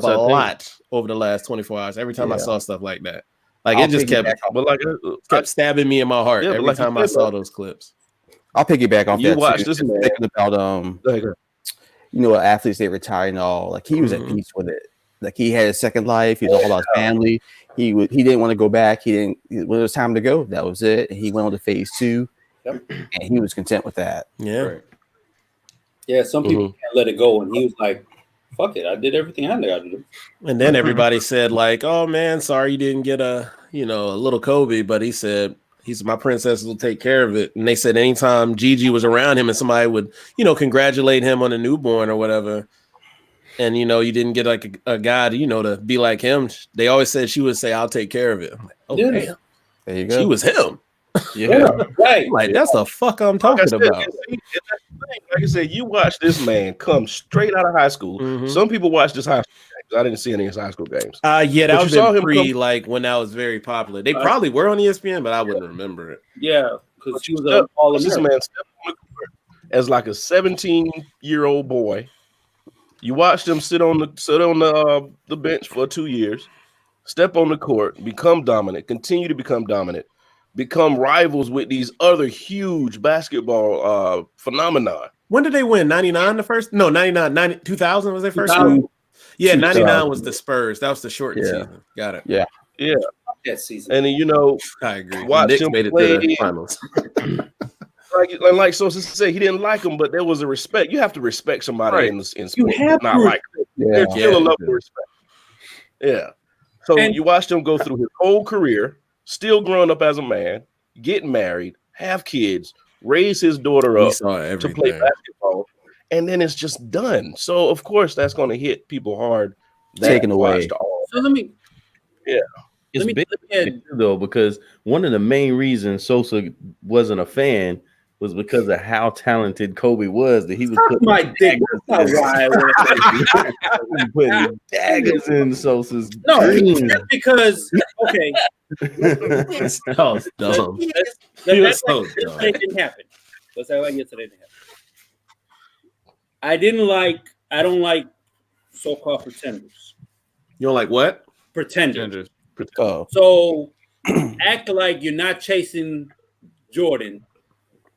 a lot over the last 24 hours every time I saw stuff like that. Like it just kept stabbing me in my heart every time I saw those clips. I'll piggyback off that. You watch this man. Thinking about athletes, they retire and all. Like he was at peace with it. Like he had a second life. He was all about his family. He didn't want to go back. When it was time to go, that was it. He went on to phase 2, and he was content with that. Yeah. Yeah, some people can't let it go, and he was like, fuck it, I did everything I got to do. And then everybody said like, "Oh man, sorry you didn't get a little Kobe," but he said my princess will take care of it. And they said anytime Gigi was around him and somebody would congratulate him on a newborn or whatever, and you didn't get like a guy to to be like him, they always said she would say, "I'll take care of it." I'm like, oh damn, there you go. she was him. Yeah, right. Like that's the fuck I'm talking about. Like I said, you watch this man come straight out of high school. Mhm. Some people watch this high school games. I didn't see any of his high school games. Yeah, that But was you saw been him pre come- like when that was very popular. They probably were on ESPN, but I wouldn't remember it. Yeah, because But she you was an all this American. man stepped on the court as like a 17-year-old boy. You watched him sit on the bench for 2 years, step on the court, become dominant, continue to become dominant, become rivals with these other huge basketball phenomenon. When did they win? 99 the first? No, 99, 2000 was their first 2000. year? Yeah, 99 2000. was the Spurs. That was the shortened Yeah. season. Got it. Yeah. That season. And then, I agree. Watch Knicks him made it play. to the finals. like Sosa said, he didn't like him, but there was a respect. You have to respect somebody Right. in sports. You have not to. like them. There's Yeah. still a level of respect. Yeah. So And- you watched him go through his whole career, still growing up as a man, get married, have kids, raise his daughter We up saw to everything. play basketball, and then it's just done. So of course that's going to hit people hard. that Taken away. watched all. So let me it's let me big add, though, because one of the main reasons Sosa wasn't a fan was because of how talented Kobe was. That he was putting my dick. That's not why I went. putting daggers in Sosa's No, dreams. that's because okay, That was dumb. that, He was that's so like dumb. yesterday didn't happen. Let's say like yesterday didn't happen. I don't like so-called pretenders. You don't like what? Pretenders. Oh, So act like you're not chasing Jordan,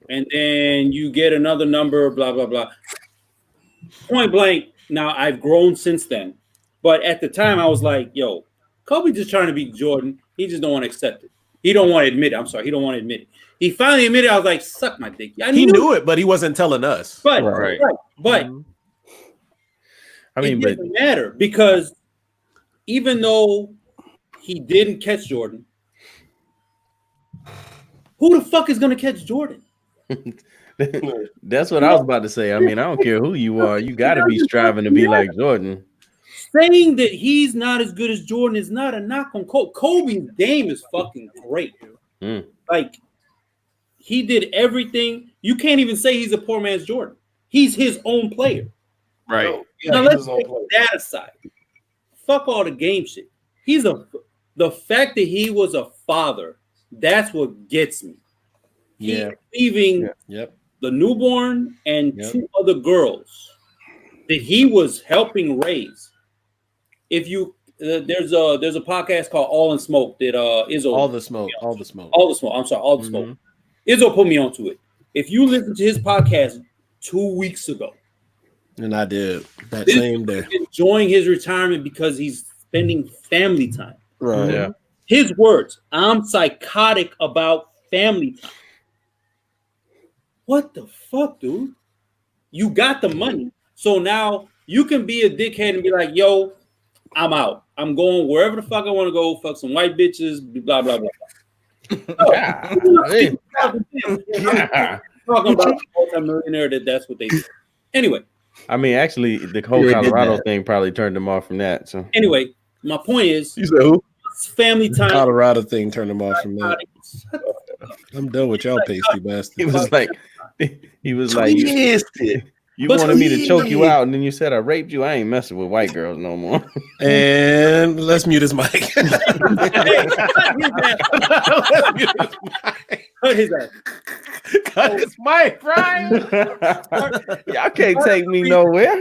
and then you get another number, blah blah blah. Point blank. Now I've grown since then, but at the time I was like, "Yo, Kobe just trying to beat Jordan. He just don't want to accept it. He don't want to admit it. I'm sorry, he don't want to admit it. He finally admitted. I was like, suck my dick. I He knew it, but he wasn't telling us. but Right. but I mean, it but didn't matter because even though he didn't catch Jordan, who the fuck is gonna catch Jordan? that's what I was about to say. I mean, I don't care who you are, you got to be striving to be like Jordan. Saying that he's not as good as Jordan is not a knock on Kobe. Kobe's game is fucking great. Mm. Like he did everything. You can't even say he's a poor man's Jordan. He's his own player. Right. Yeah, Now he let's was on take play. that aside. Fuck all the game shit. The fact that he was a father, that's what gets me. Yeah. He's leaving Yep. the newborn and Yep. 2 other girls that he was helping raise. If you there's a podcast called All in Smoke that Izzo All the smoke. All the smoke. All the Smoke. I'm sorry, All the Smoke. Izzo put me onto it. If you listen to his podcast 2 weeks ago, And I did that this same day. dude is enjoying his retirement because he's spending family time. Right. Yeah. His words, I'm psychotic about family time. What the fuck, dude? You got the money. So now you can be a dickhead and be like, yo, I'm out. I'm going wherever the fuck I want to go, fuck some white bitches, blah, blah, blah. Yeah. Yeah. Talking about a multi-millionaire that's what they do. Anyway, I mean, actually, the whole Yeah, he did Colorado that. thing probably turned him off from that. So my point is You said who? it's family time. Colorado thing turned him off from that. I'm done with y'all pasty he bastards. was like, Twist it. you But wanted me to choke you please. out, and then you said I raped you. I ain't messing with white girls no more. And let's mute his mic. Hey, cut his ass. Cut his mic, Brian. Y'all can't take me nowhere.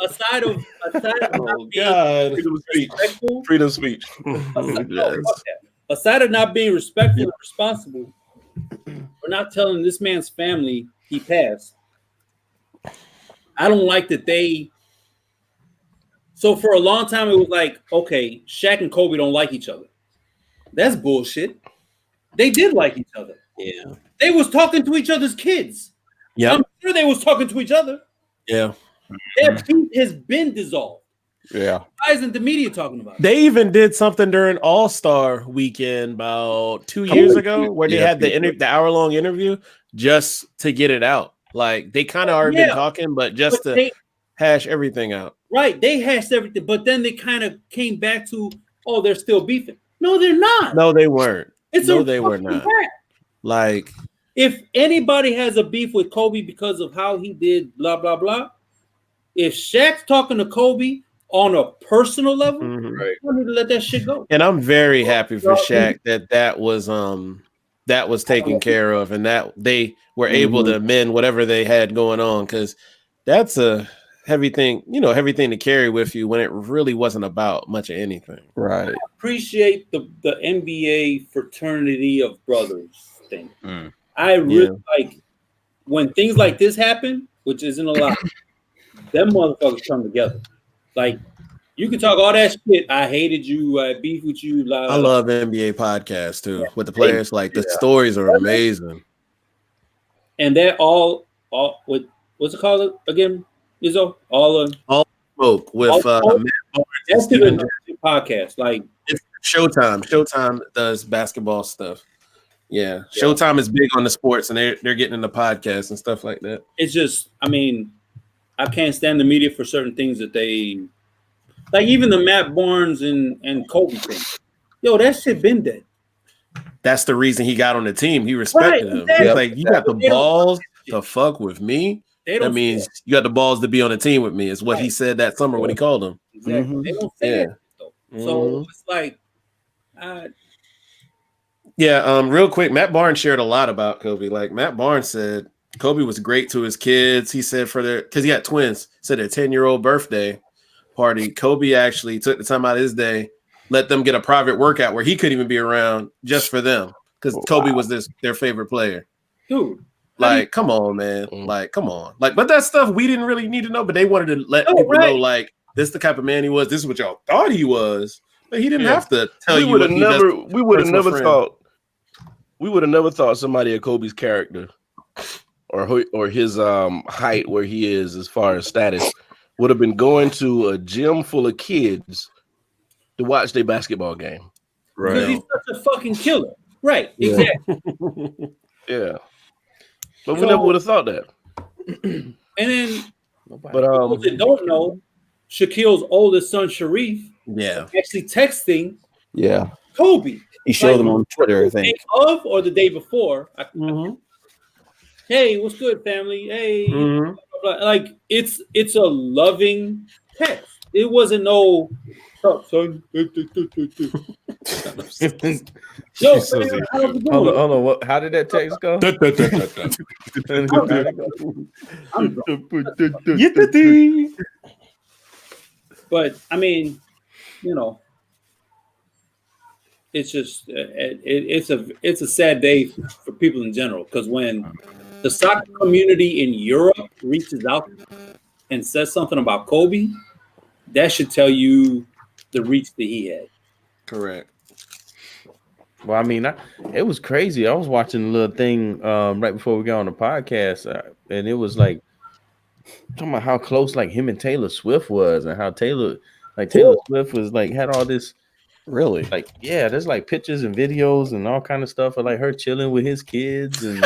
Aside of Oh not being God. Freedom of speech. respectful, Freedom of speech. aside of not being respectful and responsible, we're not telling this man's family he passed. I don't like that they. So for a long time, it was like, okay, Shaq and Kobe don't like each other. That's bullshit. They did like each other. Yeah. They was talking to each other's kids. Yeah. I'm sure they was talking to each other. Yeah. That beef has been dissolved. Yeah. Why isn't the media talking about it? They even did something during All-Star weekend about 2 years ago where they had the hour-long interview just to get it out. Like they kind of already been talking, but just to hash everything out. Right. They hashed everything, but then they kind of came back to, oh, they're still beefing. No, they're not. No, they weren't. They were not. Like, if anybody has a beef with Kobe because of how he did blah, blah, blah, if Shaq's talking to Kobe on a personal level, I need to let that shit go. And I'm very happy for Shaq that was taken care of and that they were able to amend whatever they had going on, because that's a heavy thing to carry with you when it really wasn't about much of anything. Right. I appreciate the NBA fraternity of brothers thing. I really like when things like this happen, which isn't a lot, them motherfuckers come together. Like, you can talk all that shit. I hated you. I beef with you. Blah, blah, I love NBA podcasts too with the players. Like the stories are amazing. And that all what's it called again? Izzo? All smoke with Matt Barnes. That's the podcast. Like it's Showtime. Showtime does basketball stuff. Yeah. Showtime is big on the sports, and they're getting into podcasts and stuff like that. It's just, I mean, I can't stand the media for certain things that they like. Even the Matt Barnes and Kobe thing. Yo, that shit been dead. That's the reason he got on the team. He respected him. Exactly. He's like, you got the balls to fuck with me. That means you got the balls to be on the team with me. Is what he said that summer when he called him. Exactly. They don't say that though. So it's like, real quick, Matt Barnes shared a lot about Kobe. Like Matt Barnes said, Kobe was great to his kids. He said because he got twins, said their 10-year-old birthday party, Kobe actually took the time out of his day, let them get a private workout where he couldn't even be around just for them because Kobe was their favorite player. Dude. Like, come on, man. Like, come on. Like, but that stuff we didn't really need to know, but they wanted to let people know, like, this is the type of man he was. This is what y'all thought he was. But he didn't have to tell you. We would have never thought somebody of Kobe's character or his height where he is as far as status would have been going to a gym full of kids to watch their basketball game. Right. Because he's such a fucking killer. Right. Yeah. Exactly. Yeah. But we never would have thought that. And then, but those that don't know, Shaquille's oldest son, Sharif, actually texting Kobe. He showed them on Twitter, I think. The day of or the day before. Hey, what's good, family? Hey, blah, blah, blah. Like it's a loving text. It wasn't no son. Yo, hold on. How did that text go? But I mean, it's just it's a sad day for people in general, because when the soccer community in Europe reaches out and says something about Kobe, that should tell you the reach that he had. Correct. Well, I mean, it was crazy. I was watching a little thing right before we got on the podcast, and it was like talking about how close like him and Taylor Swift was, and how Taylor Swift was like had all this really like there's like pictures and videos and all kind of stuff of like her chilling with his kids and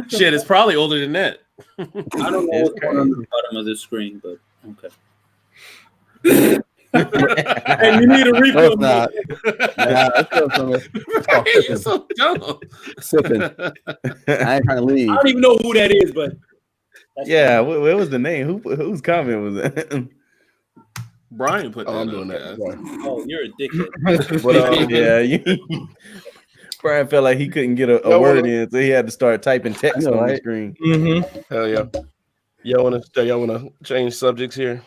shit. It's probably older than that. I don't know what's going on at the bottom of this screen, but okay. And you need a refill. Not. You're so dumb. Sipping. I ain't trying to leave. I don't even know who that is, but what was the name? Whose comment was that? Brian put that. I'm doing that. Oh, you're a dickhead. But Brian felt like he couldn't get a word in, so he had to start typing text on the screen. Hell yeah. Y'all wanna change subjects here?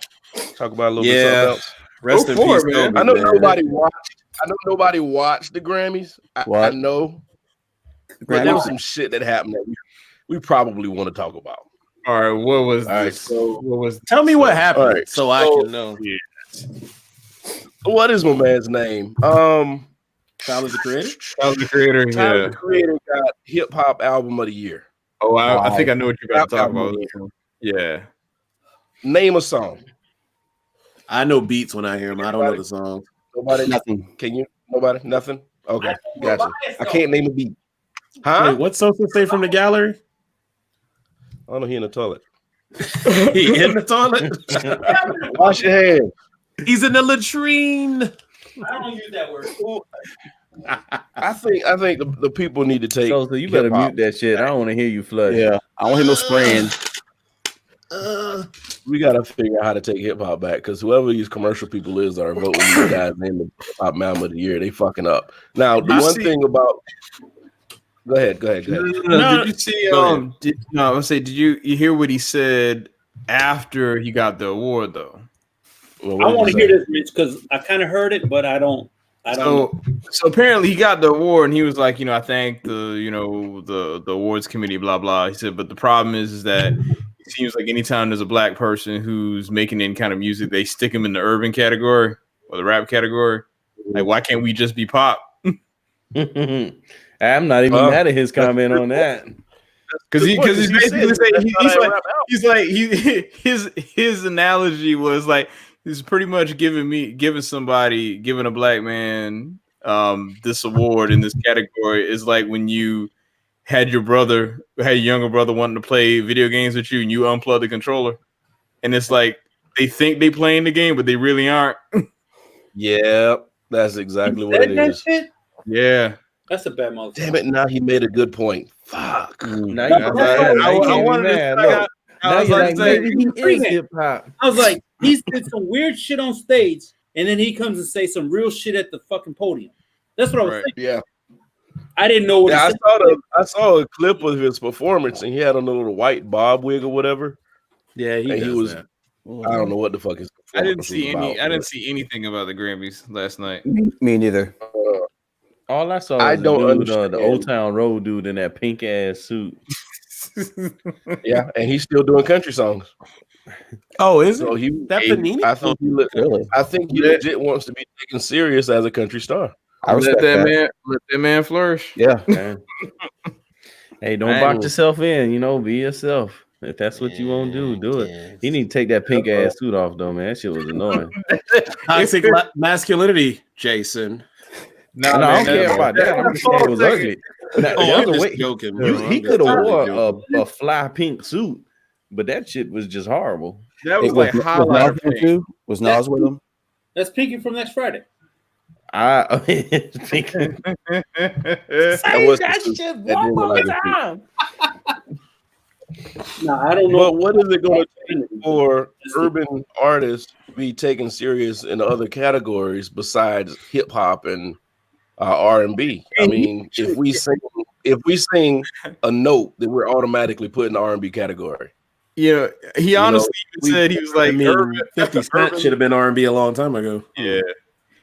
Talk about a little bit something else. Rest in peace, man. I know nobody watched the Grammys. I know, but there was some shit that happened that we probably want to talk about. All right, what was this? Tell me what happened so I can know. Yeah. What is my man's name? Tyler the Creator? Tyler the Creator, Tyler the Creator got Hip Hop Album of the Year. Oh, I think I know what you're about to talk about. Yeah. Name a song. I know beats when I hear them. I don't know the song. Nobody. Nothing. Can you? Nobody. Nothing. Okay, gotcha. I can't name a beat. Huh? Wait, what's Sosa say from the gallery? I don't know. He in the toilet. He in the toilet. Wash your hands. He's in the latrine. I don't use that word. I think the people need to take. So you better hip-hop. mute that shit. I don't want to hear you flush. Yeah, I don't hear no spraying. We gotta figure out how to take hip hop back because whoever these commercial people is that are voting these guys in the hip hop album of the year, they fucking up. Now, the one thing about go ahead. No, did you see? I was say, did you hear what he said after he got the award though? Well, I want to hear this, Mitch, because I kind of heard it, but I don't. So apparently he got the award and he was like, I thank the awards committee, blah blah. He said, but the problem is that it seems like anytime there's a black person who's making any kind of music, they stick him in the urban category or the rap category. Like, why can't we just be pop? I'm not even mad at his comment on that. Because he's basically saying his analogy was like he's pretty much giving a black man this award in this category is like when you had your younger brother wanting to play video games with you and you unplug the controller and it's like they think they playing the game but they really aren't. Yeah, that's exactly what it is. Shit? Yeah. That's a bad motherfucker. Damn it! Now he made a good point. Fuck. Now I was like, he did some weird shit on stage, and then he comes and say some real shit at the fucking podium. That's what I was saying. Yeah. I didn't know what. Yeah, I saw a clip of his performance, and he had on a little white bob wig or whatever. Yeah, he was. That. I don't know what the fuck his. I didn't see anything about the Grammys last night. Me neither. All I saw was the Old Town Road dude in that pink ass suit. Yeah, and he's still doing country songs. Oh, is so it? He? Panini? I think he legit wants to be taken serious as a country star. I respect let that man flourish. Yeah. Hey, don't box yourself in. Be yourself. If that's what you want to do it. He need to take that pink ass suit off, though, man. That shit was annoying. Toxic masculinity, Jason. No, I don't care about that. I'm just saying it was ugly. I'm just joking. He could have wore a fly pink suit, but that shit was just horrible. That was like highlighter. Was Nas with him? That's Pinky from next Friday. Pinky. That shit one more time. No, I don't know. But what is it going to take for urban artists to be taken serious in other categories besides hip hop and R&B? I mean, if we sing a note, then we're automatically put in the R&B category. Yeah, he honestly even said he was like, 50 Cent should have been R&B a long time ago. Yeah,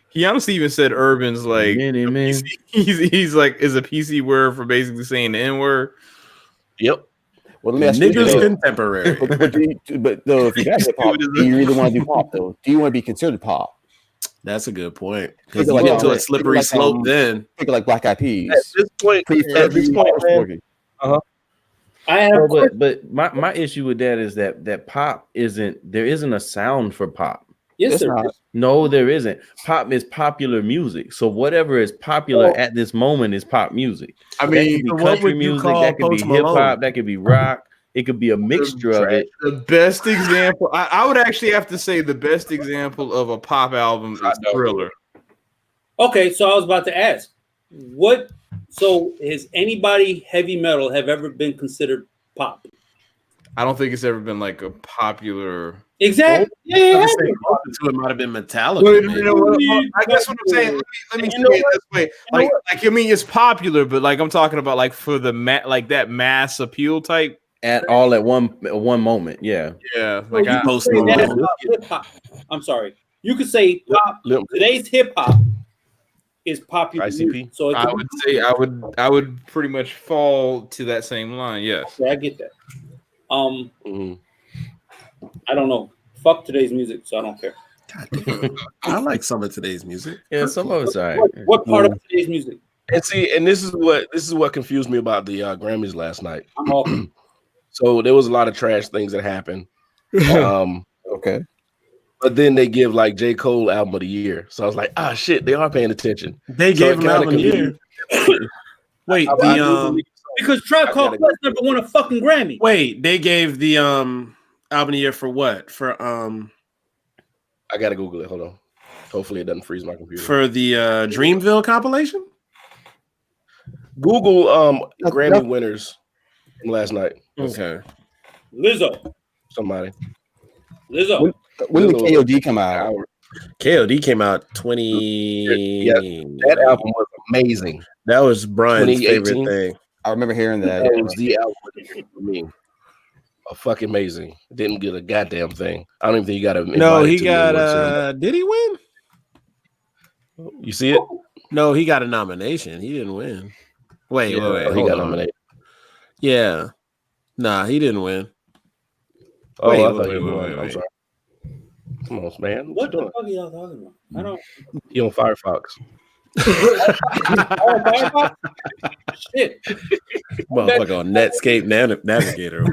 he honestly even said urban's like he's like is a PC word for basically saying the N word. Yep. Well, let me ask Niggas you, contemporary. but though, if you got hip hop, do you really want to do pop though? Do you want to be considered pop? That's a good point. Because you get to a slippery slope then. Think like Black Eyed Peas. At this point, man, I have, but my issue with that is that pop there isn't a sound for pop. Yes, there is. No, there isn't. Pop is popular music. So whatever is popular at this moment is pop music. I mean, that could be country music, that could be hip hop, that could be rock. It could be a mixture of it. The best example, I would actually have to say the best example of a pop album is Thriller. Okay, so I was about to ask, so has anybody heavy metal have ever been considered pop? I don't think it's ever been like a popular. Exactly. Yeah. It might have been Metallica. I guess what I'm saying. Let me say it this way. Like I mean, it's popular, but like I'm talking about, like for the that mass appeal type. At one moment, yeah. Like hip hop. I'm sorry. You could say pop. Today's hip hop is popular. ICP. So I would say I would pretty much fall to that same line. Yes. Okay, I get that. I don't know. Fuck today's music, so I don't care. God damn. I like some of today's music. Yeah, some of it's all right. What part of today's music? And see, and this is what confused me about the Grammys last night. So there was a lot of trash things that happened. Okay. But then they give like J. Cole album of the year. So I was like, ah, shit, they are paying attention. They So gave it him album of the year. Wait, because Tribe Called Quest never won a fucking Grammy. Wait, they gave the album of the year for what? For I gotta Google it. Hold on. Hopefully it doesn't freeze my computer. For the Dreamville compilation? Google Grammy winners from last night. Okay. Lizzo. Somebody. Lizzo. When did KOD come out? KOD came out 20. Yeah, that album was amazing. That was Brian's favorite thing. I remember hearing that. That was the album for me. Fucking amazing. Didn't get a goddamn thing. I don't even think he got a. No, he got. Did he win? You see it? No, he got a nomination. He didn't win. Wait. He got nominated. Yeah. Nah, he didn't win. Oh, I thought he won. I'm sorry. Come on, man. What the fuck are y'all talking about? I don't. He on Firefox. Firefox? Shit. Motherfucker on Netscape Navigator.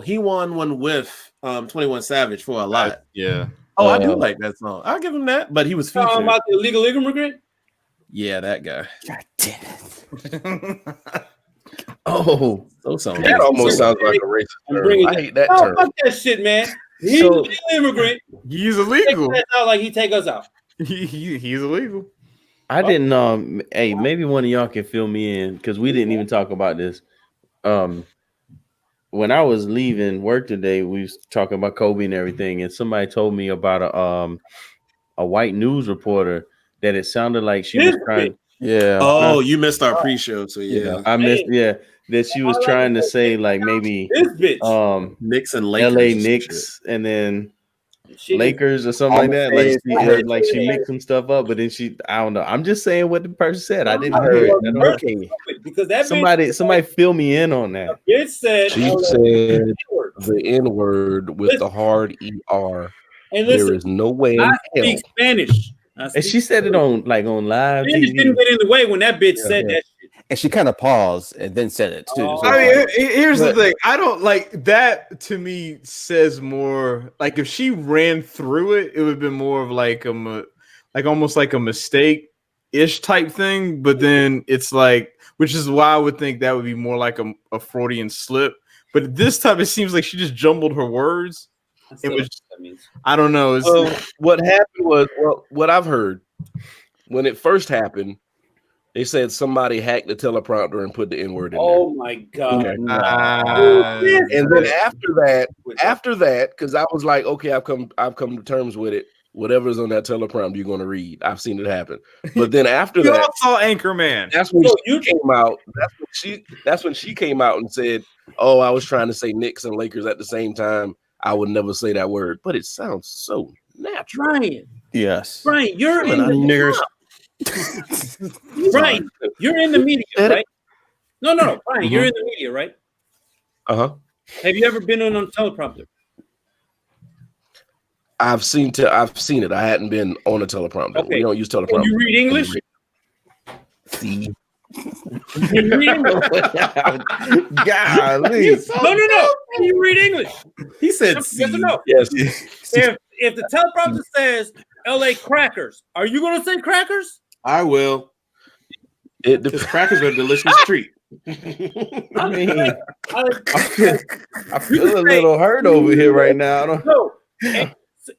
He won one with 21 Savage for a lot. Yeah. Oh, I do like that song. I'll give him that, but he was featured. Talking about the illegal immigrant? Yeah, that guy. God damn it. Oh, that almost sounds like a racist term. I hate that term. Fuck that shit, man. He's an illegal immigrant. He's illegal. Take out like he take us out. He's illegal. I didn't. Hey, maybe one of y'all can fill me in because we didn't even talk about this. When I was leaving work today, we was talking about Kobe and everything, and somebody told me about a white news reporter that it sounded like she was trying. Yeah. Oh, you missed our pre-show, so yeah. I missed. Yeah, that she was trying to say like maybe this bitch. Knicks and Lakers, LA Knicks, and then Lakers or something like that. Like she mixed some stuff up, but then I don't know. I'm just saying what the person said. I didn't hear it. Okay. Because that somebody fill me in on that. It said she said the N-word with the hard ER. And listen, there is no way I speak Spanish. And she said it on live TV. Didn't get in the way when that bitch said that shit. And she kind of paused and then said it too. So I mean, here's the thing. I don't like that. To me, says more. Like if she ran through it, it would have been more of like almost like a mistake-ish type thing. But then it's like, which is why I would think that would be more like a Freudian slip. But this time, it seems like she just jumbled her words. It was. I don't know. What happened was, what I've heard when it first happened, they said somebody hacked the teleprompter and put the N-word in there. Oh my god! And then after that, because I was like, okay, I've come to terms with it. Whatever's on that teleprompter, you're going to read. I've seen it happen. But then after that, all saw Anchorman. That's when she came out. That's when she came out and said, "Oh, I was trying to say Knicks and Lakers at the same time. I would never say that word, but it sounds so natural." Brian, yes, Brian, you're in the niggers. Brian, you're in the media, right? No, Brian, you're in the media, right? Have you ever been on a teleprompter? I've seen it. I hadn't been on a teleprompter. Okay. We don't use teleprompter. Can you read English? See. Can you read English? Golly. No. Can you read English? He said yes or no? Yes. If the teleprompter says LA crackers, are you going to say crackers? I will. Because crackers are a delicious treat. I mean, I feel a little hurt over here right now. No.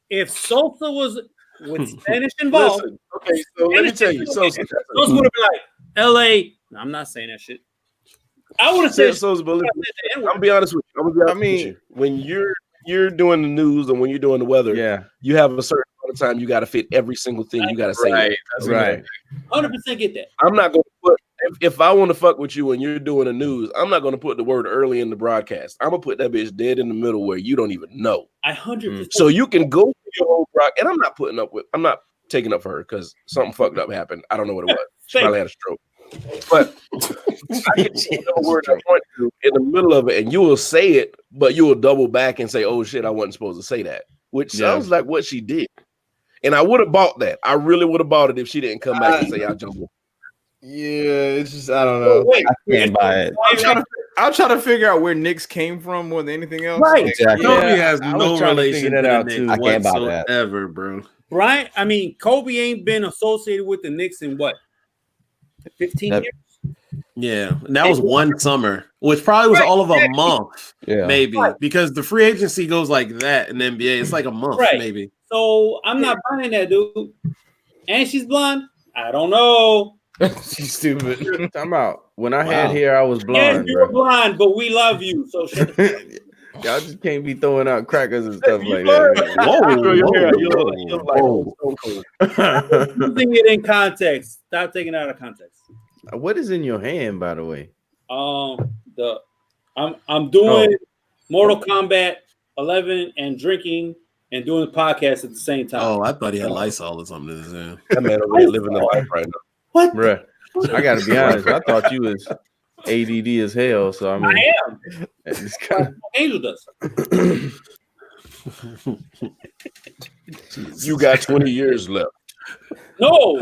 If Sosa was with Spanish involved, listen, okay, so let me tell you, Sosa would have been like LA. No, I'm not saying that shit. I would have said Sosa, but listen, I'll be honest with you. When you're doing the news and when you're doing the weather, you have a certain amount of time. You got to fit every single thing. You got to say right. That's right. 100% get that. I'm not going to put. If I want to fuck with you and you're doing the news, I'm not going to put the word early in the broadcast. I'm going to put that bitch dead in the middle where you don't even know. I 100%. So you can go through your whole broadcast, and I'm not taking up for her because something fucked up happened. I don't know what it was. She probably had a stroke. But I can see the word I want to in the middle of it, and you will say it, but you will double back and say, "Oh shit, I wasn't supposed to say that," which sounds like what she did. And I would have bought that. I really would have bought it if she didn't come back and say, "I jumped." Yeah, it's just I don't know. I can't buy it. I'll try to figure out where Knicks came from more than anything else. Right. Exactly. Kobe Yeah, has I was no trying to relation figure to that the out, Knicks too. I can't buy that. whatsoever, bro. Right? I mean, Kobe ain't been associated with the Knicks in what, 15 That- years? Yeah, and that was one summer, which probably was all of a month, Yeah. maybe, Right. because the free agency goes like that in the NBA. It's like a month, Right. maybe. So I'm not buying that, dude. And she's blonde? I don't know. She's stupid. Time out. When I Wow. had hair, I was Yes, blonde, you're bro. blind, but we love you. So shut the Y'all just can't be throwing out crackers and stuff You like learn. that. Grow your hair. You whoa, look like whoa. Stone Cold. using it in context. Stop taking it out of context. What is in your hand, by the way? I'm doing Mortal Kombat 11 and drinking and doing the podcast at the same time. Oh, I thought he had Lysol or something in his hand. That man over there living the life right now. What? Bruh, I gotta be honest. I thought you was ADD as hell. So I mean, I am. it's kind Angel does. You got 20 years left. No.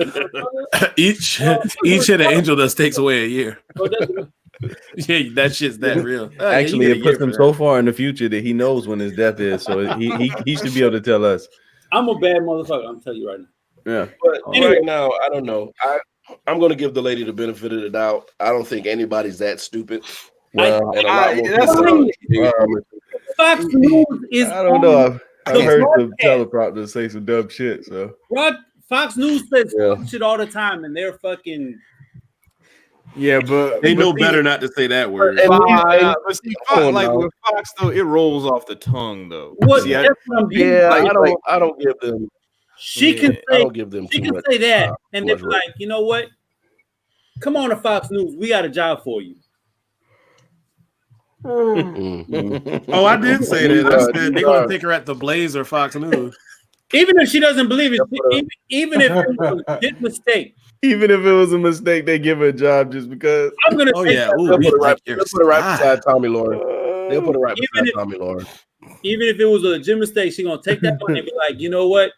each hit an angel dust takes away a year. Yeah, that shit's that real. actually, it puts him so far in the future that he knows when his death is. So he should be able to tell us. I'm a bad motherfucker. I'm telling you right now. Yeah. But Anyway. right now, I don't know. I'm going to give the lady the benefit of the doubt. I don't think anybody's that stupid. Well, And a lot more that's people Fox News is I don't know. I've the heard the broadcast. teleprompter say some dumb shit. So Fox News says Yeah. shit all the time, and they're fucking. Yeah, but They know but better not to say that word. And But see, Come on like now. with Fox though, it rolls off the tongue though. What? See, That's what I'm getting. yeah, Like, I don't give them. she Yeah, can I say don't give them she too can much. say that, and too they're much rope. like, you know what? Come on to Fox News. We got a job for you. Mhm. Oh, I did say that. I Yeah, said they're gonna take her at the Blaze or Fox News. Even if she doesn't believe it, Yeah, even if it was a legit mistake, even if it was a mistake, they give her a job just because. I'm gonna Oh take yeah, that. ooh, They'll we put it right. like your They'll put it right style. beside Tommy Lauren. They'll put it right Even beside if- Tommy Lauren. Even if it was a legit mistake, she's gonna take that money and be like, you know what?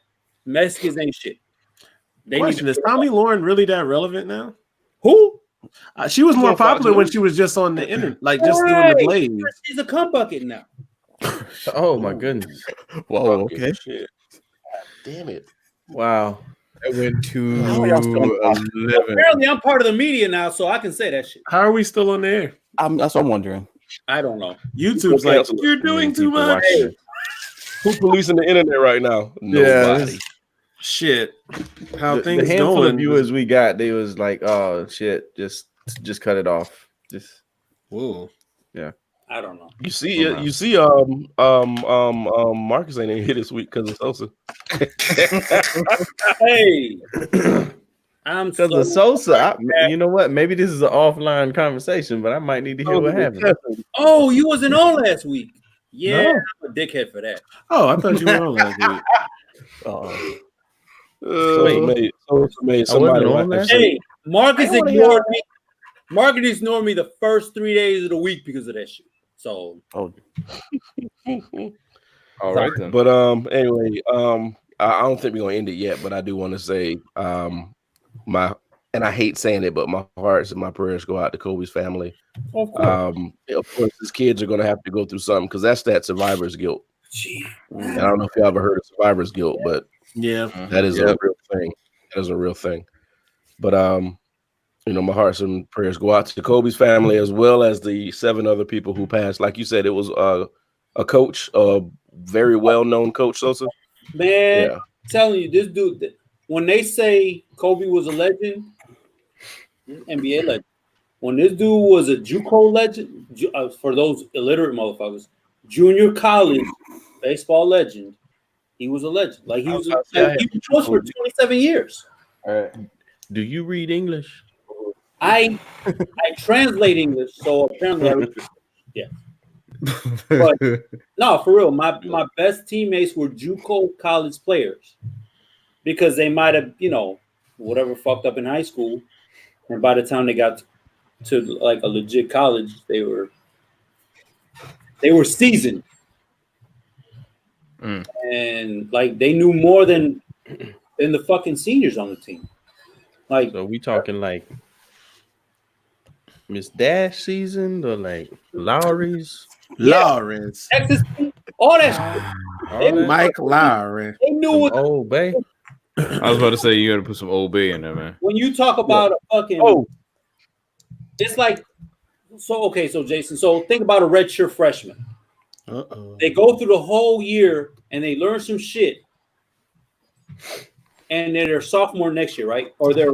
Mexicans ain't shit. They need Question: to Is Tommy Lauren really that relevant now? who? She was more on Fox popular when News? she was just on the internet, like just doing Right. the Blaze. She's a cum bucket now. Oh my goodness! whoa, Fucking okay. shit. Damn it. Wow. I went to How are y'all still on Fox? 11. Apparently, I'm part of the media now, so I can say that shit. How are we still on the air? That's what I'm wondering. I don't know. YouTube's We'll like, cancel it. you're doing too People much. watching it. Who's policing the internet right now? Yeah, Nobody. Shit. How The things handful going? of viewers we got, they was like, "Oh shit, just cut it off." Just Whoa. I don't know. You see, Wow. Marcus ain't in here this week because of Sosa. Hey, I'm because so of Sosa. You know what? Maybe this is an offline conversation, but I might need to hear what happened. Oh, you wasn't on last week. Yeah, No. I'm a dickhead for that. Oh, I thought you were on last week. Sosa made somebody on laugh. there? Hey, Marcus I wanna ignored me. Marcus ignored me the first 3 days of the week because of that shit. So All right then. But anyway, I don't think we're gonna end it yet, but I do want to say and I hate saying it, but my hearts and my prayers go out to Kobe's family. of course. Of course, his kids are gonna have to go through something because that's that survivor's guilt. Gee. And I don't know if you ever heard of survivor's guilt, but Yeah. that is a real thing. That is a real thing. But my hearts and prayers go out to Kobe's family as well as the 7 other people who passed. Like you said, it was a coach, a very well-known coach, Sosa. Man, Yeah. I'm telling you, this dude, when they say Kobe was a legend, NBA legend. When this dude was a JUCO legend, for those illiterate motherfuckers, junior college baseball legend, he was a legend. Like he was, he was coach for 27 years. All right. Do you read English? I translate English, so apparently I read. Yeah. But no, for real, my best teammates were JUCO college players because they might have, whatever fucked up in high school, and by the time they got to like a legit college, they were seasoned, and like they knew more than the fucking seniors on the team. Like, So we talking like Miss Dash seasoned or like Lowry's? Lawrence, Texas, all that shit. All that? Mike Lowry. They knew Some what. Old Bay. I was about to say you got to put some Old Bay in there, man. When you talk about a fucking, it's like, so Jason, so think about a redshirt freshman. They go through the whole year and they learn some shit, and then they're sophomore next year, right? Or they're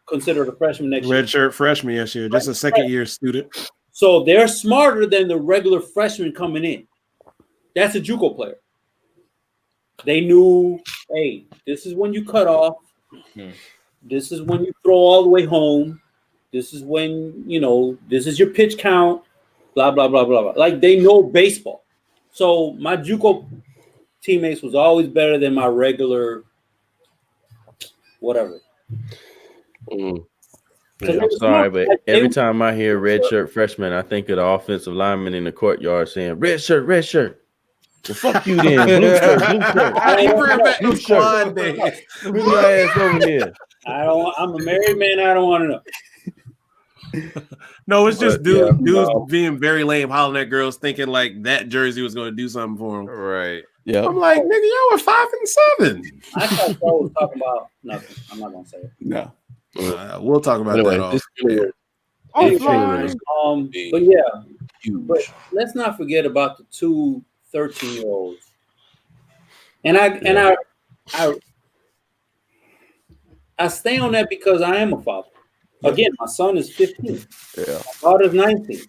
considered a freshman next year. Redshirt freshman this year, just a second year student. So they're smarter than the regular freshman coming in. That's a JUCO player. They knew, hey, this is when you cut off. This is when you throw all the way home. This is when, this is your pitch count, blah, blah, blah, blah, blah. Like, they know baseball. So my JUCO teammates was always better than my regular whatever. I'm sorry, but every time I hear red shirt freshman, I think of the offensive lineman in the courtyard saying, red shirt, red shirt. Well, fuck you then. Blue shirt, blue shirt. You bring back the squad days. Bring your ass over here. I'm a married man. I don't want to know. No, it's just dudes being very lame, hollering at girls, thinking like that jersey was going to do something for them. Right. Yeah. I'm like, nigga, y'all were 5 and 7. I thought y'all was talking about nothing. I'm not gonna say it. No. We'll talk about that off. But yeah, but let's not forget about the 2 13-year-olds. And I stay on that because I am a father. Again, my son is 15. Yeah. My daughter's 19.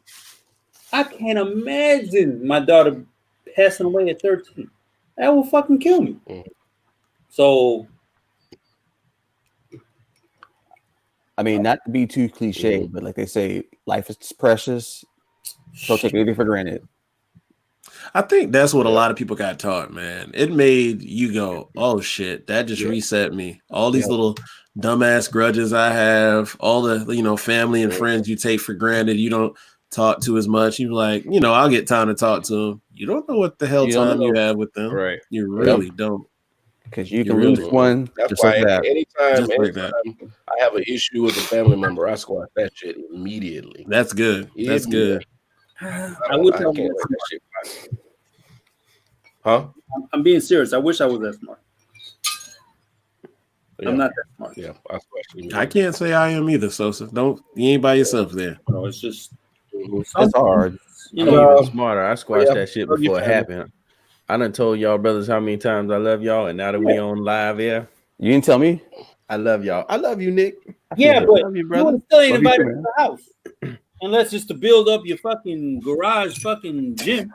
I can't imagine my daughter passing away at 13. That will fucking kill me. So, I mean, not to be too cliche, but like they say, life is precious. So take anything for granted. I think that's what a lot of people got taught, man. It made you go, oh shit, that just reset me. All these little dumbass grudges I have, all the family and friends you take for granted, you don't talk to as much. You're like, I'll get time to talk to them. You don't know what the hell time you have with them. Right. You really don't. Because you can lose one. That's just why like that. anytime I have an issue with a family member, I squash that shit immediately. That's good. That's good. I wish I can't was let that that shit pass. Huh? I'm being serious. I wish I was that smart. I'm not that smart. Yeah, I squash it. I can't say I am either, Sosa. You ain't by yourself there. No, it's just It's hard. you I'm know. even smarter. I squashed that shit before it happened. I done told y'all brothers how many times I love y'all, and now that we on live air, You didn't tell me? I love y'all. I love you, Nick. Yeah, but love you, you brother. would still ain't Love you invited too, to the house unless it's to build up your fucking garage, fucking gym.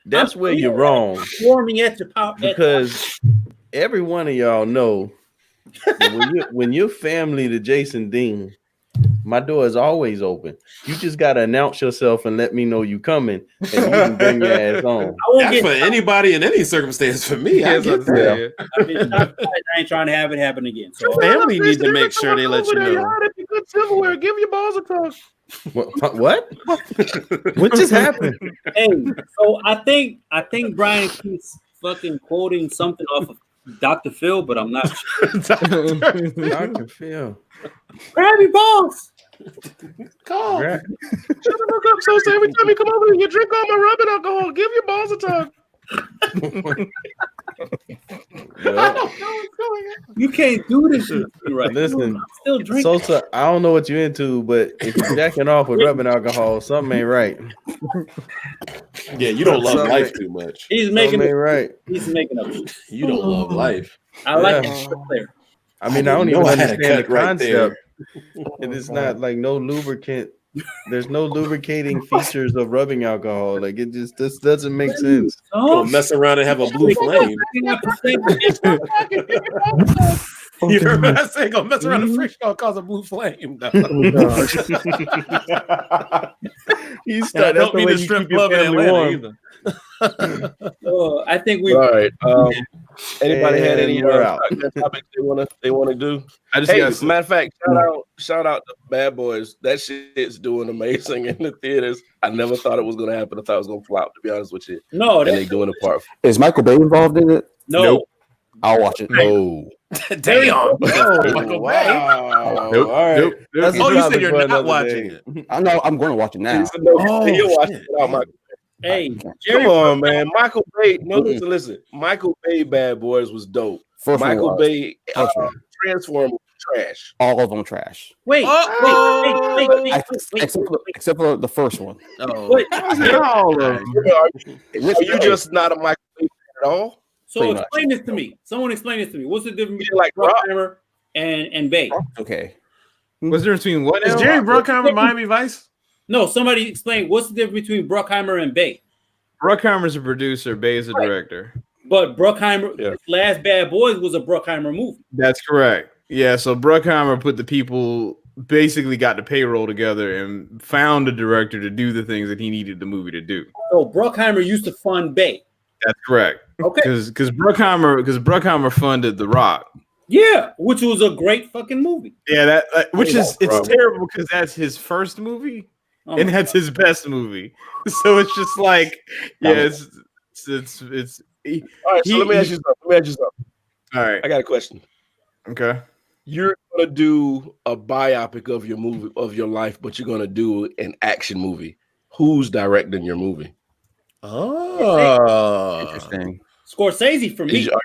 That's where you're wrong. Warming at your power Because every one of y'all know that when you're family to Jason Dean, my door is always open. You just gotta announce yourself and let me know you coming, and you can bring your ass on. That's for anybody in any circumstance. For me, I get that. I ain't trying to have it happen again. So Family need to make sure they let you know. Good silverware. Give your balls a toss. What? What just happened? Hey, so I think Brian keeps fucking quoting something off of Dr. Phil, but I'm not sure. Dr. Phil. Grab your balls. Call. Shut the fuck up, so every time you come over here, you drink all my rubbing alcohol. Give your balls a tug. You can't do this shit right. Listen, I'm still drinking. Sosa, I don't know what you're into, but if you're jacking off with rubbing alcohol, something ain't right. Yeah, you don't love life too much. He's making Something ain't right. He's making up shit. You don't love life. I like it clear. I mean, I don't even I had a understand the cut right there. concept. And it's not like no lubricant. There's no lubricating features of rubbing alcohol. Like it just this doesn't make sense. Go mess around and have a blue flame. You heard what I say? Go mess around the friction gonna cause a blue flame. No. You start Don't mean to strip club in Atlanta either. I think we. All right. Anybody had any you're out. topics they want to do? I just got Matter of fact, shout out to Bad Boys. That shit's doing amazing in the theaters. I never thought it was gonna happen. I thought it was gonna flop. To be honest with you, No, and they doing a part. Is Michael Bay involved in it? no. Nope. I'll watch it. Oh, Damn. Michael Bay. Nope, All right. nope. That's Oh, a you topic said you're for not another watching day. it. I know I'm going to watch it now. He'll watch it without Michael. Hey, Come Jerry, on, man. Michael Bay. No, listen. Michael Bay Bad Boys was dope. First one Michael was. Bay First one. Transform was trash. All of them trash. wait, Except for the first one. Oh, wait. Are you just not a Michael Bay fan at all? So Pretty explain this to me. Someone explain this to me. What's the difference You between like Rock? Bruckheimer and Bay? Okay. What's the difference between what? is now? Jerry Bruckheimer Miami Vice? No, somebody explain what's the difference between Bruckheimer and Bay. Bruckheimer's a producer, Bay is a Right. director. But Bruckheimer, Yeah. last Bad Boys was a Bruckheimer movie. That's correct. Yeah, so Bruckheimer put the people, basically got the payroll together and found a director to do the things that he needed the movie to do. So Bruckheimer used to fund Bay. That's correct. Okay. Because Bruckheimer funded The Rock. Yeah, which was a great fucking movie. Yeah, that which is it's Bro. terrible because that's his first movie Oh and my that's his best movie. So it's just like, yeah, it's All right, so let me ask you something. all right. I got a question. Okay. You're gonna do a biopic of your movie of your life, but you're gonna do an action movie. Who's directing your movie? Oh, Interesting. Scorsese for Are me. you gonna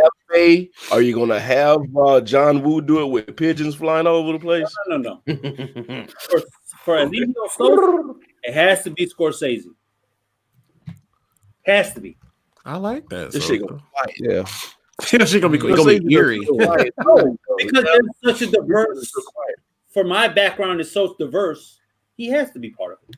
have Faye? Are you gonna have John Woo do it with pigeons flying all over the place? No. For Elijah Stone, it has to be Scorsese. Has to be. I like that. This shit gonna fly. Yeah. This shit gonna be eerie. No, because it's such a diverse. For my background is so diverse, he has to be part of it.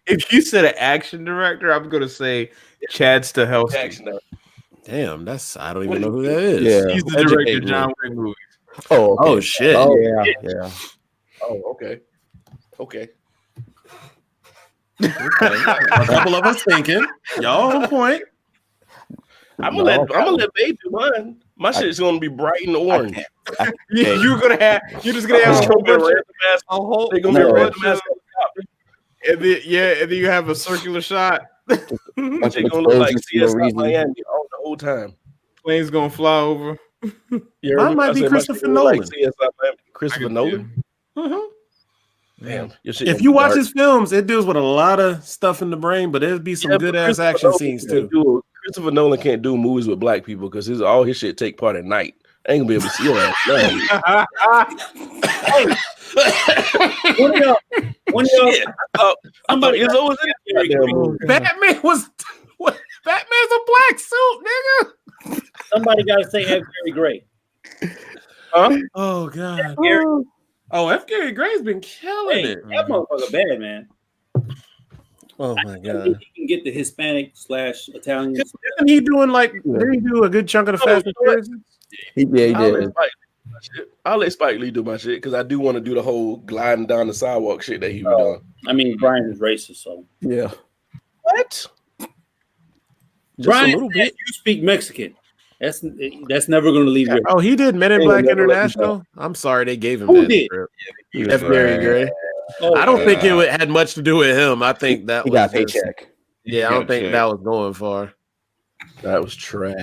If you said an action director, I'm gonna say Chad Stahelski. Action. Damn, I don't even know who that is. Yeah. He's the director of John Wick movies. Oh, okay. Oh shit. Oh, Yeah. Oh, okay. Okay. A couple of us thinking. Y'all on point. I'm gonna let Babe do mine. My shit's gonna be bright and orange. You're just gonna have a whole They're gonna be No. random ass. and then you have a circular shot. Bunch They're of gonna look like explosions for no CSI reason. Miami all the whole time. Plane's gonna fly over. You Mine heard me? might I be said my Christopher shit gonna look Nolan. Like CSI Miami. I Christopher can Nolan. Mhm. Damn. Your shit If gonna you be watch dark. his films, it deals with a lot of stuff in the brain, but there'd be some Yeah, good but ass Christopher action Nolan scenes can't too. Christopher Nolan can't do movies with black people because all his shit take part at night. I ain't gonna be able to see your ass. One of y'all, Shit. Somebody is always in that damn movie. Batman was what? Batman's a black suit, nigga. somebody got to say F. Gary Gray. Huh? Oh god. Gary, Oh, F. Gary Gray's been killing hey, it. that motherfucker bad, man. Oh my I god. think he can get the Hispanic / Italian. Isn't he doing like? Did he do a good chunk of the Fast and Furious? He did. I'll let Spike Lee do my shit because I do want to do the whole gliding down the sidewalk shit that he was doing. I mean, Brian is racist, so Yeah. What? Brian, a little bit. you speak Mexican. That's never going to leave you. Oh, he did Men in Hey, Black never let me International. I'm sorry they gave him Who that did? script. He F. Gary Gray. Oh, I don't think it had much to do with him. I think that He was got a just- paycheck. Yeah, I don't think that was going far. That was trash.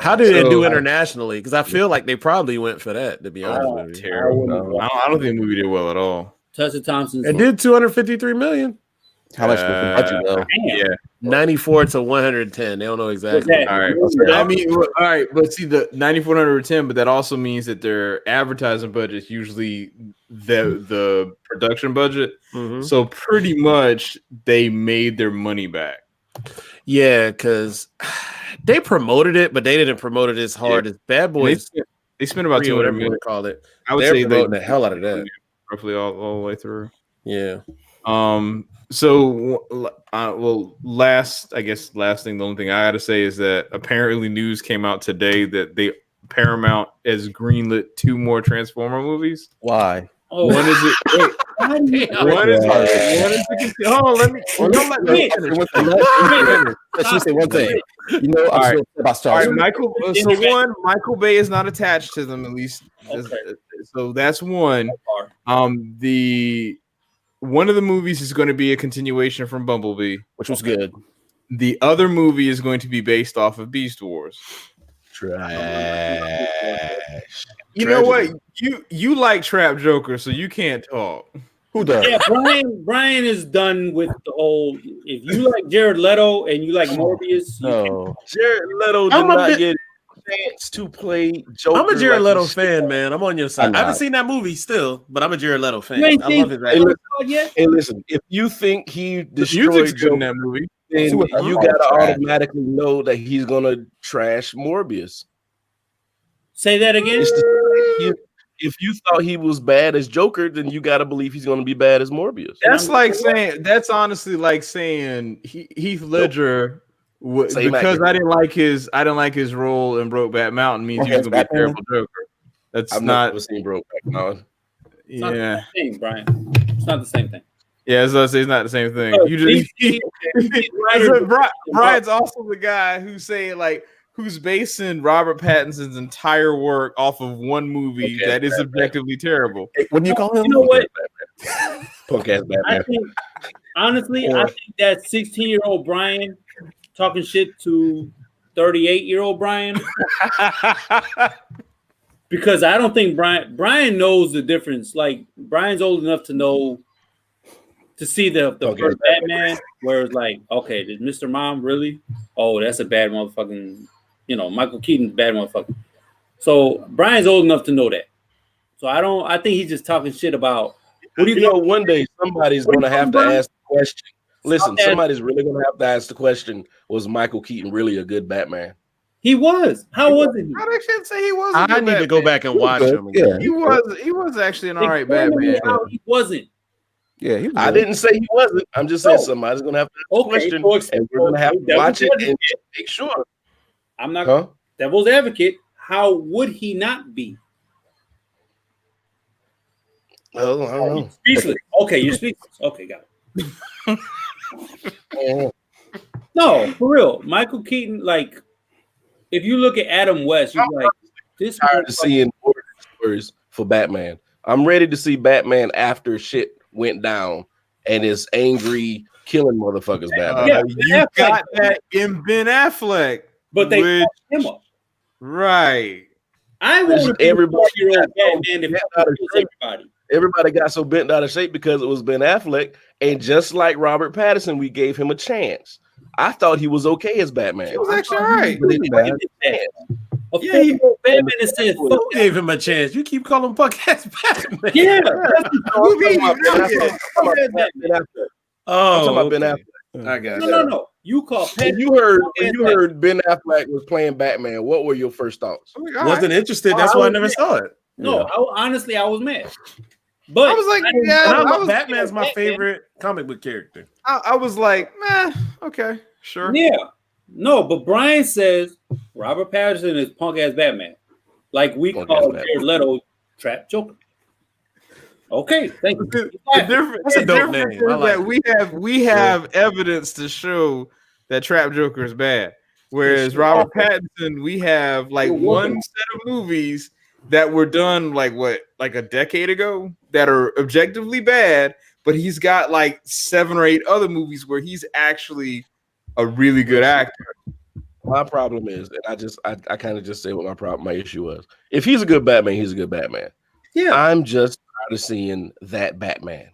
How did it So- do internationally? Because I feel like they probably went for that. To be honest Oh, with you, Terrible. I don't think the movie did well at all. Tessa Thompson's. it did 253 million. How much was the budget though? Damn. Yeah. 94 to 110. They don't know exactly. that? All right. Okay. I mean, all right, but see the 9,410, but that also means that their advertising budget is usually the production budget. Mhm. So pretty much they made their money back. Yeah, because they promoted it, but they didn't promote it as hard as Bad And Boys. They spent about 3 or 200 whatever you million. want to call it. I would They're say they promoting the hell out of that. roughly all the way through. Yeah. So last thing, the only thing I gotta say is that apparently news came out today that Paramount has greenlit 2 more Transformer movies. Why? Oh, One is it? Wait, one is it? Oh, let me finish. Let's just say one thing. You know, All right. I'm about All Star right, Wars. Michael Bay is not attached to them, at least. Okay. So that's one. One of the movies is going to be a continuation from Bumblebee. Which was good. the other movie is going to be based off of Beast Wars. Trash. You know what? You like Trap Joker, so you can't talk. Who does? Yeah, Brian is done with the whole. If you like Jared Leto and you like Morbius, No. Jared Leto did I'm a not bit- get a chance to play Joker. I'm a Jared like Leto he fan, should. man. I'm on your side. I'm I haven't not. seen that movie still, but I'm a Jared Leto fan. you ain't I seen love his Hey, acting. look, yet. hey, listen. If you think he The destroyed music's good in Joker, that movie. then See what the you fuck gotta trash. automatically know that he's gonna trash Morbius. Say that again. It's if you thought he was bad as Joker, then you gotta believe he's gonna be bad as Morbius. That's like saying. That's honestly like saying Heath Ledger. Same Because actor. I didn't like his role in Brokeback Mountain means he was Okay, gonna be a Batman. terrible Joker. That's I've not. never seen Brokeback Mountain. It's not Yeah. the same thing, Brian. It's not the same thing. Yeah, as I say, it's not the same thing. Look, You just these writers- Brian's also the guy who's saying like who's basing Robert Pattinson's entire work off of one movie Okay, that is Batman. objectively terrible. What do you call him? You know what? Punk ass I Batman. think honestly, I think that 16-year-old Brian talking shit to 38-year-old Brian, because I don't think Brian knows the difference. Like Brian's old enough to know to see the Okay. first Batman, where it's like, okay, did Mr. Mom really? Oh, that's a bad motherfucking, Michael Keaton's a bad motherfucker. So Brian's old enough to know that. So I think he's just talking shit about. What do you think? One day somebody's What do gonna you have think, to Brian? ask the question. Listen, that. somebody's really gonna have to ask the question: was Michael Keaton really a good Batman? He was. How was it? I shouldn't say he wasn't. I need to go back and watch him again. Yeah. He was actually an alright Explain to me Batman. how he wasn't. Yeah, he was I good. didn't say he wasn't. I'm just saying No. somebody's gonna have to ask the Okay, question, so and we're gonna have to devil's watch it and advocate. make sure. I'm not Huh? devil's advocate. How would he not be? Well, I don't know. Speechless. Okay, you're speechless. Okay, got it. Oh, No, for real. Michael Keaton, like, if you look at Adam West, you're like, this tired of seeing origin stories for Batman. I'm ready to see Batman after shit went down and is angry, killing motherfuckers. Batman. Yeah, You Ben Affleck. got that in Ben Affleck, but they which- fucked him up. right? I want to be Everybody 40-year-old got Batman bent that out of kills shape. everybody. Everybody got so bent out of shape because it was Ben Affleck, and just like Robert Pattinson, we gave him a chance. I thought he was okay as Batman. He was actually all right. But He bad. A Yeah, he- 40-year-old Batman that said, Who fuck gave him a chance? You keep calling punk ass Batman. yeah. I'm talking about Ben Affleck. I'm talking about Ben Affleck. Oh, I'm talking about Ben okay. Affleck. I got No. You call When you heard Ben Affleck was playing Batman, what were your first thoughts? Wasn't interested. That's why I never saw it. No, honestly, I was mad. But I was like, didn't- yeah, And I was- Batman's my Batman. favorite comic book character. I was like, meh, okay, sure. Yeah. No, but Brian says Robert Pattinson is punk ass Batman. Like we Punk call ass Batman. Jared Leto Trap Joker. Okay, thank you. The Yeah. difference, That's a the dope difference name. I is like that we have evidence to show that Trap Joker is bad. Whereas Robert Pattinson, we have like one set of movies that were done like a decade ago that are objectively bad, but he's got like 7 or 8 other movies where he's actually a really good actor. My problem is, and I kind of just say what my issue was. If he's a good Batman, he's a good Batman. Yeah. I'm just tired of seeing that Batman.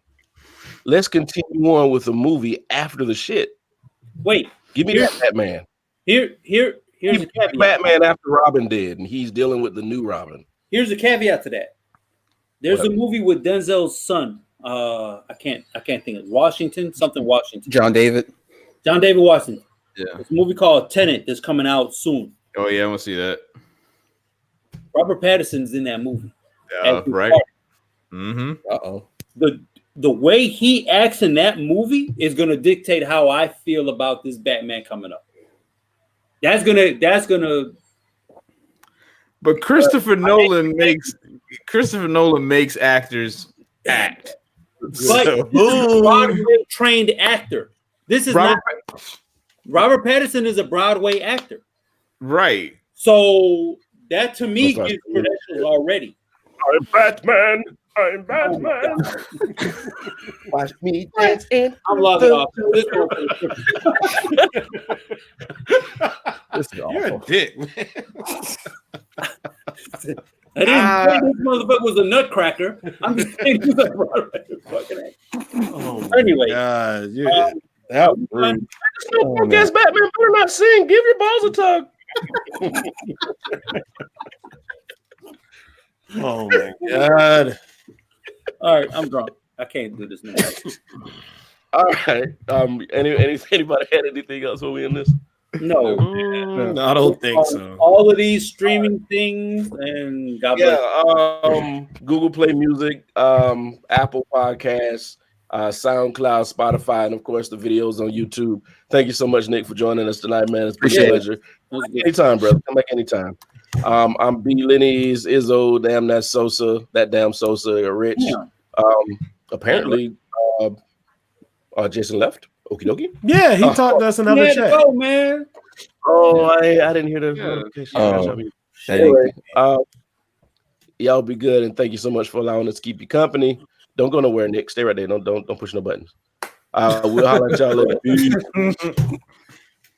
Let's continue on with the movie after the shit. Wait, Give me that Batman. here's a caveat. Batman after Robin did, and he's dealing with the new Robin. Here's a caveat to that. There's What? a movie with Denzel's son. I can't think of Washington. John David. John David Washington. Yeah. There's a movie called Tenet that's coming out soon. Oh yeah, I want to see that. Robert Pattinson's in that movie. Yeah, As the right. part. Mm-hmm. Uh-oh. The way he acts in that movie is gonna dictate how I feel about this Batman coming up. That's gonna. But Christopher Nolan makes actors act. But So- this is a Broadway trained actor. This is Robert, not. Robert Pattinson is a Broadway actor. right. So that to me That's gives not- credentials already. I'm Batman. I'm Batman. Watch me dance in. I'm logging off. This is You're a awful. dick, man. I didn't say this motherfucker was a nutcracker. I'm just saying he's a fucking ass. Oh Anyway, God, That was rude. Oh, man. Guess Batman better not sing. Give your balls a tug. oh my God. all right, I'm drunk. I can't do this now. All right. Anybody had anything else when we in this? No. No, I don't think so. All of these streaming things, and God bless. Yeah. Google Play Music, Apple Podcasts, SoundCloud, Spotify, and of course the videos on YouTube. Thank you so much, Nick, for joining us tonight, man. It's been a pleasure. Anytime, brother. Come back anytime. I'm B. Lenny's, Izzo, Damn Sosa, Rich. Apparently, Jason left. Okie dokie. Yeah, he talked to us in another chat. Go, man. Oh, I didn't hear the notification. Anyway, y'all be good, and thank you so much for allowing us to keep you company. Don't go nowhere, Nick. Stay right there. Don't push no buttons. We'll holler at y'all later. Peace.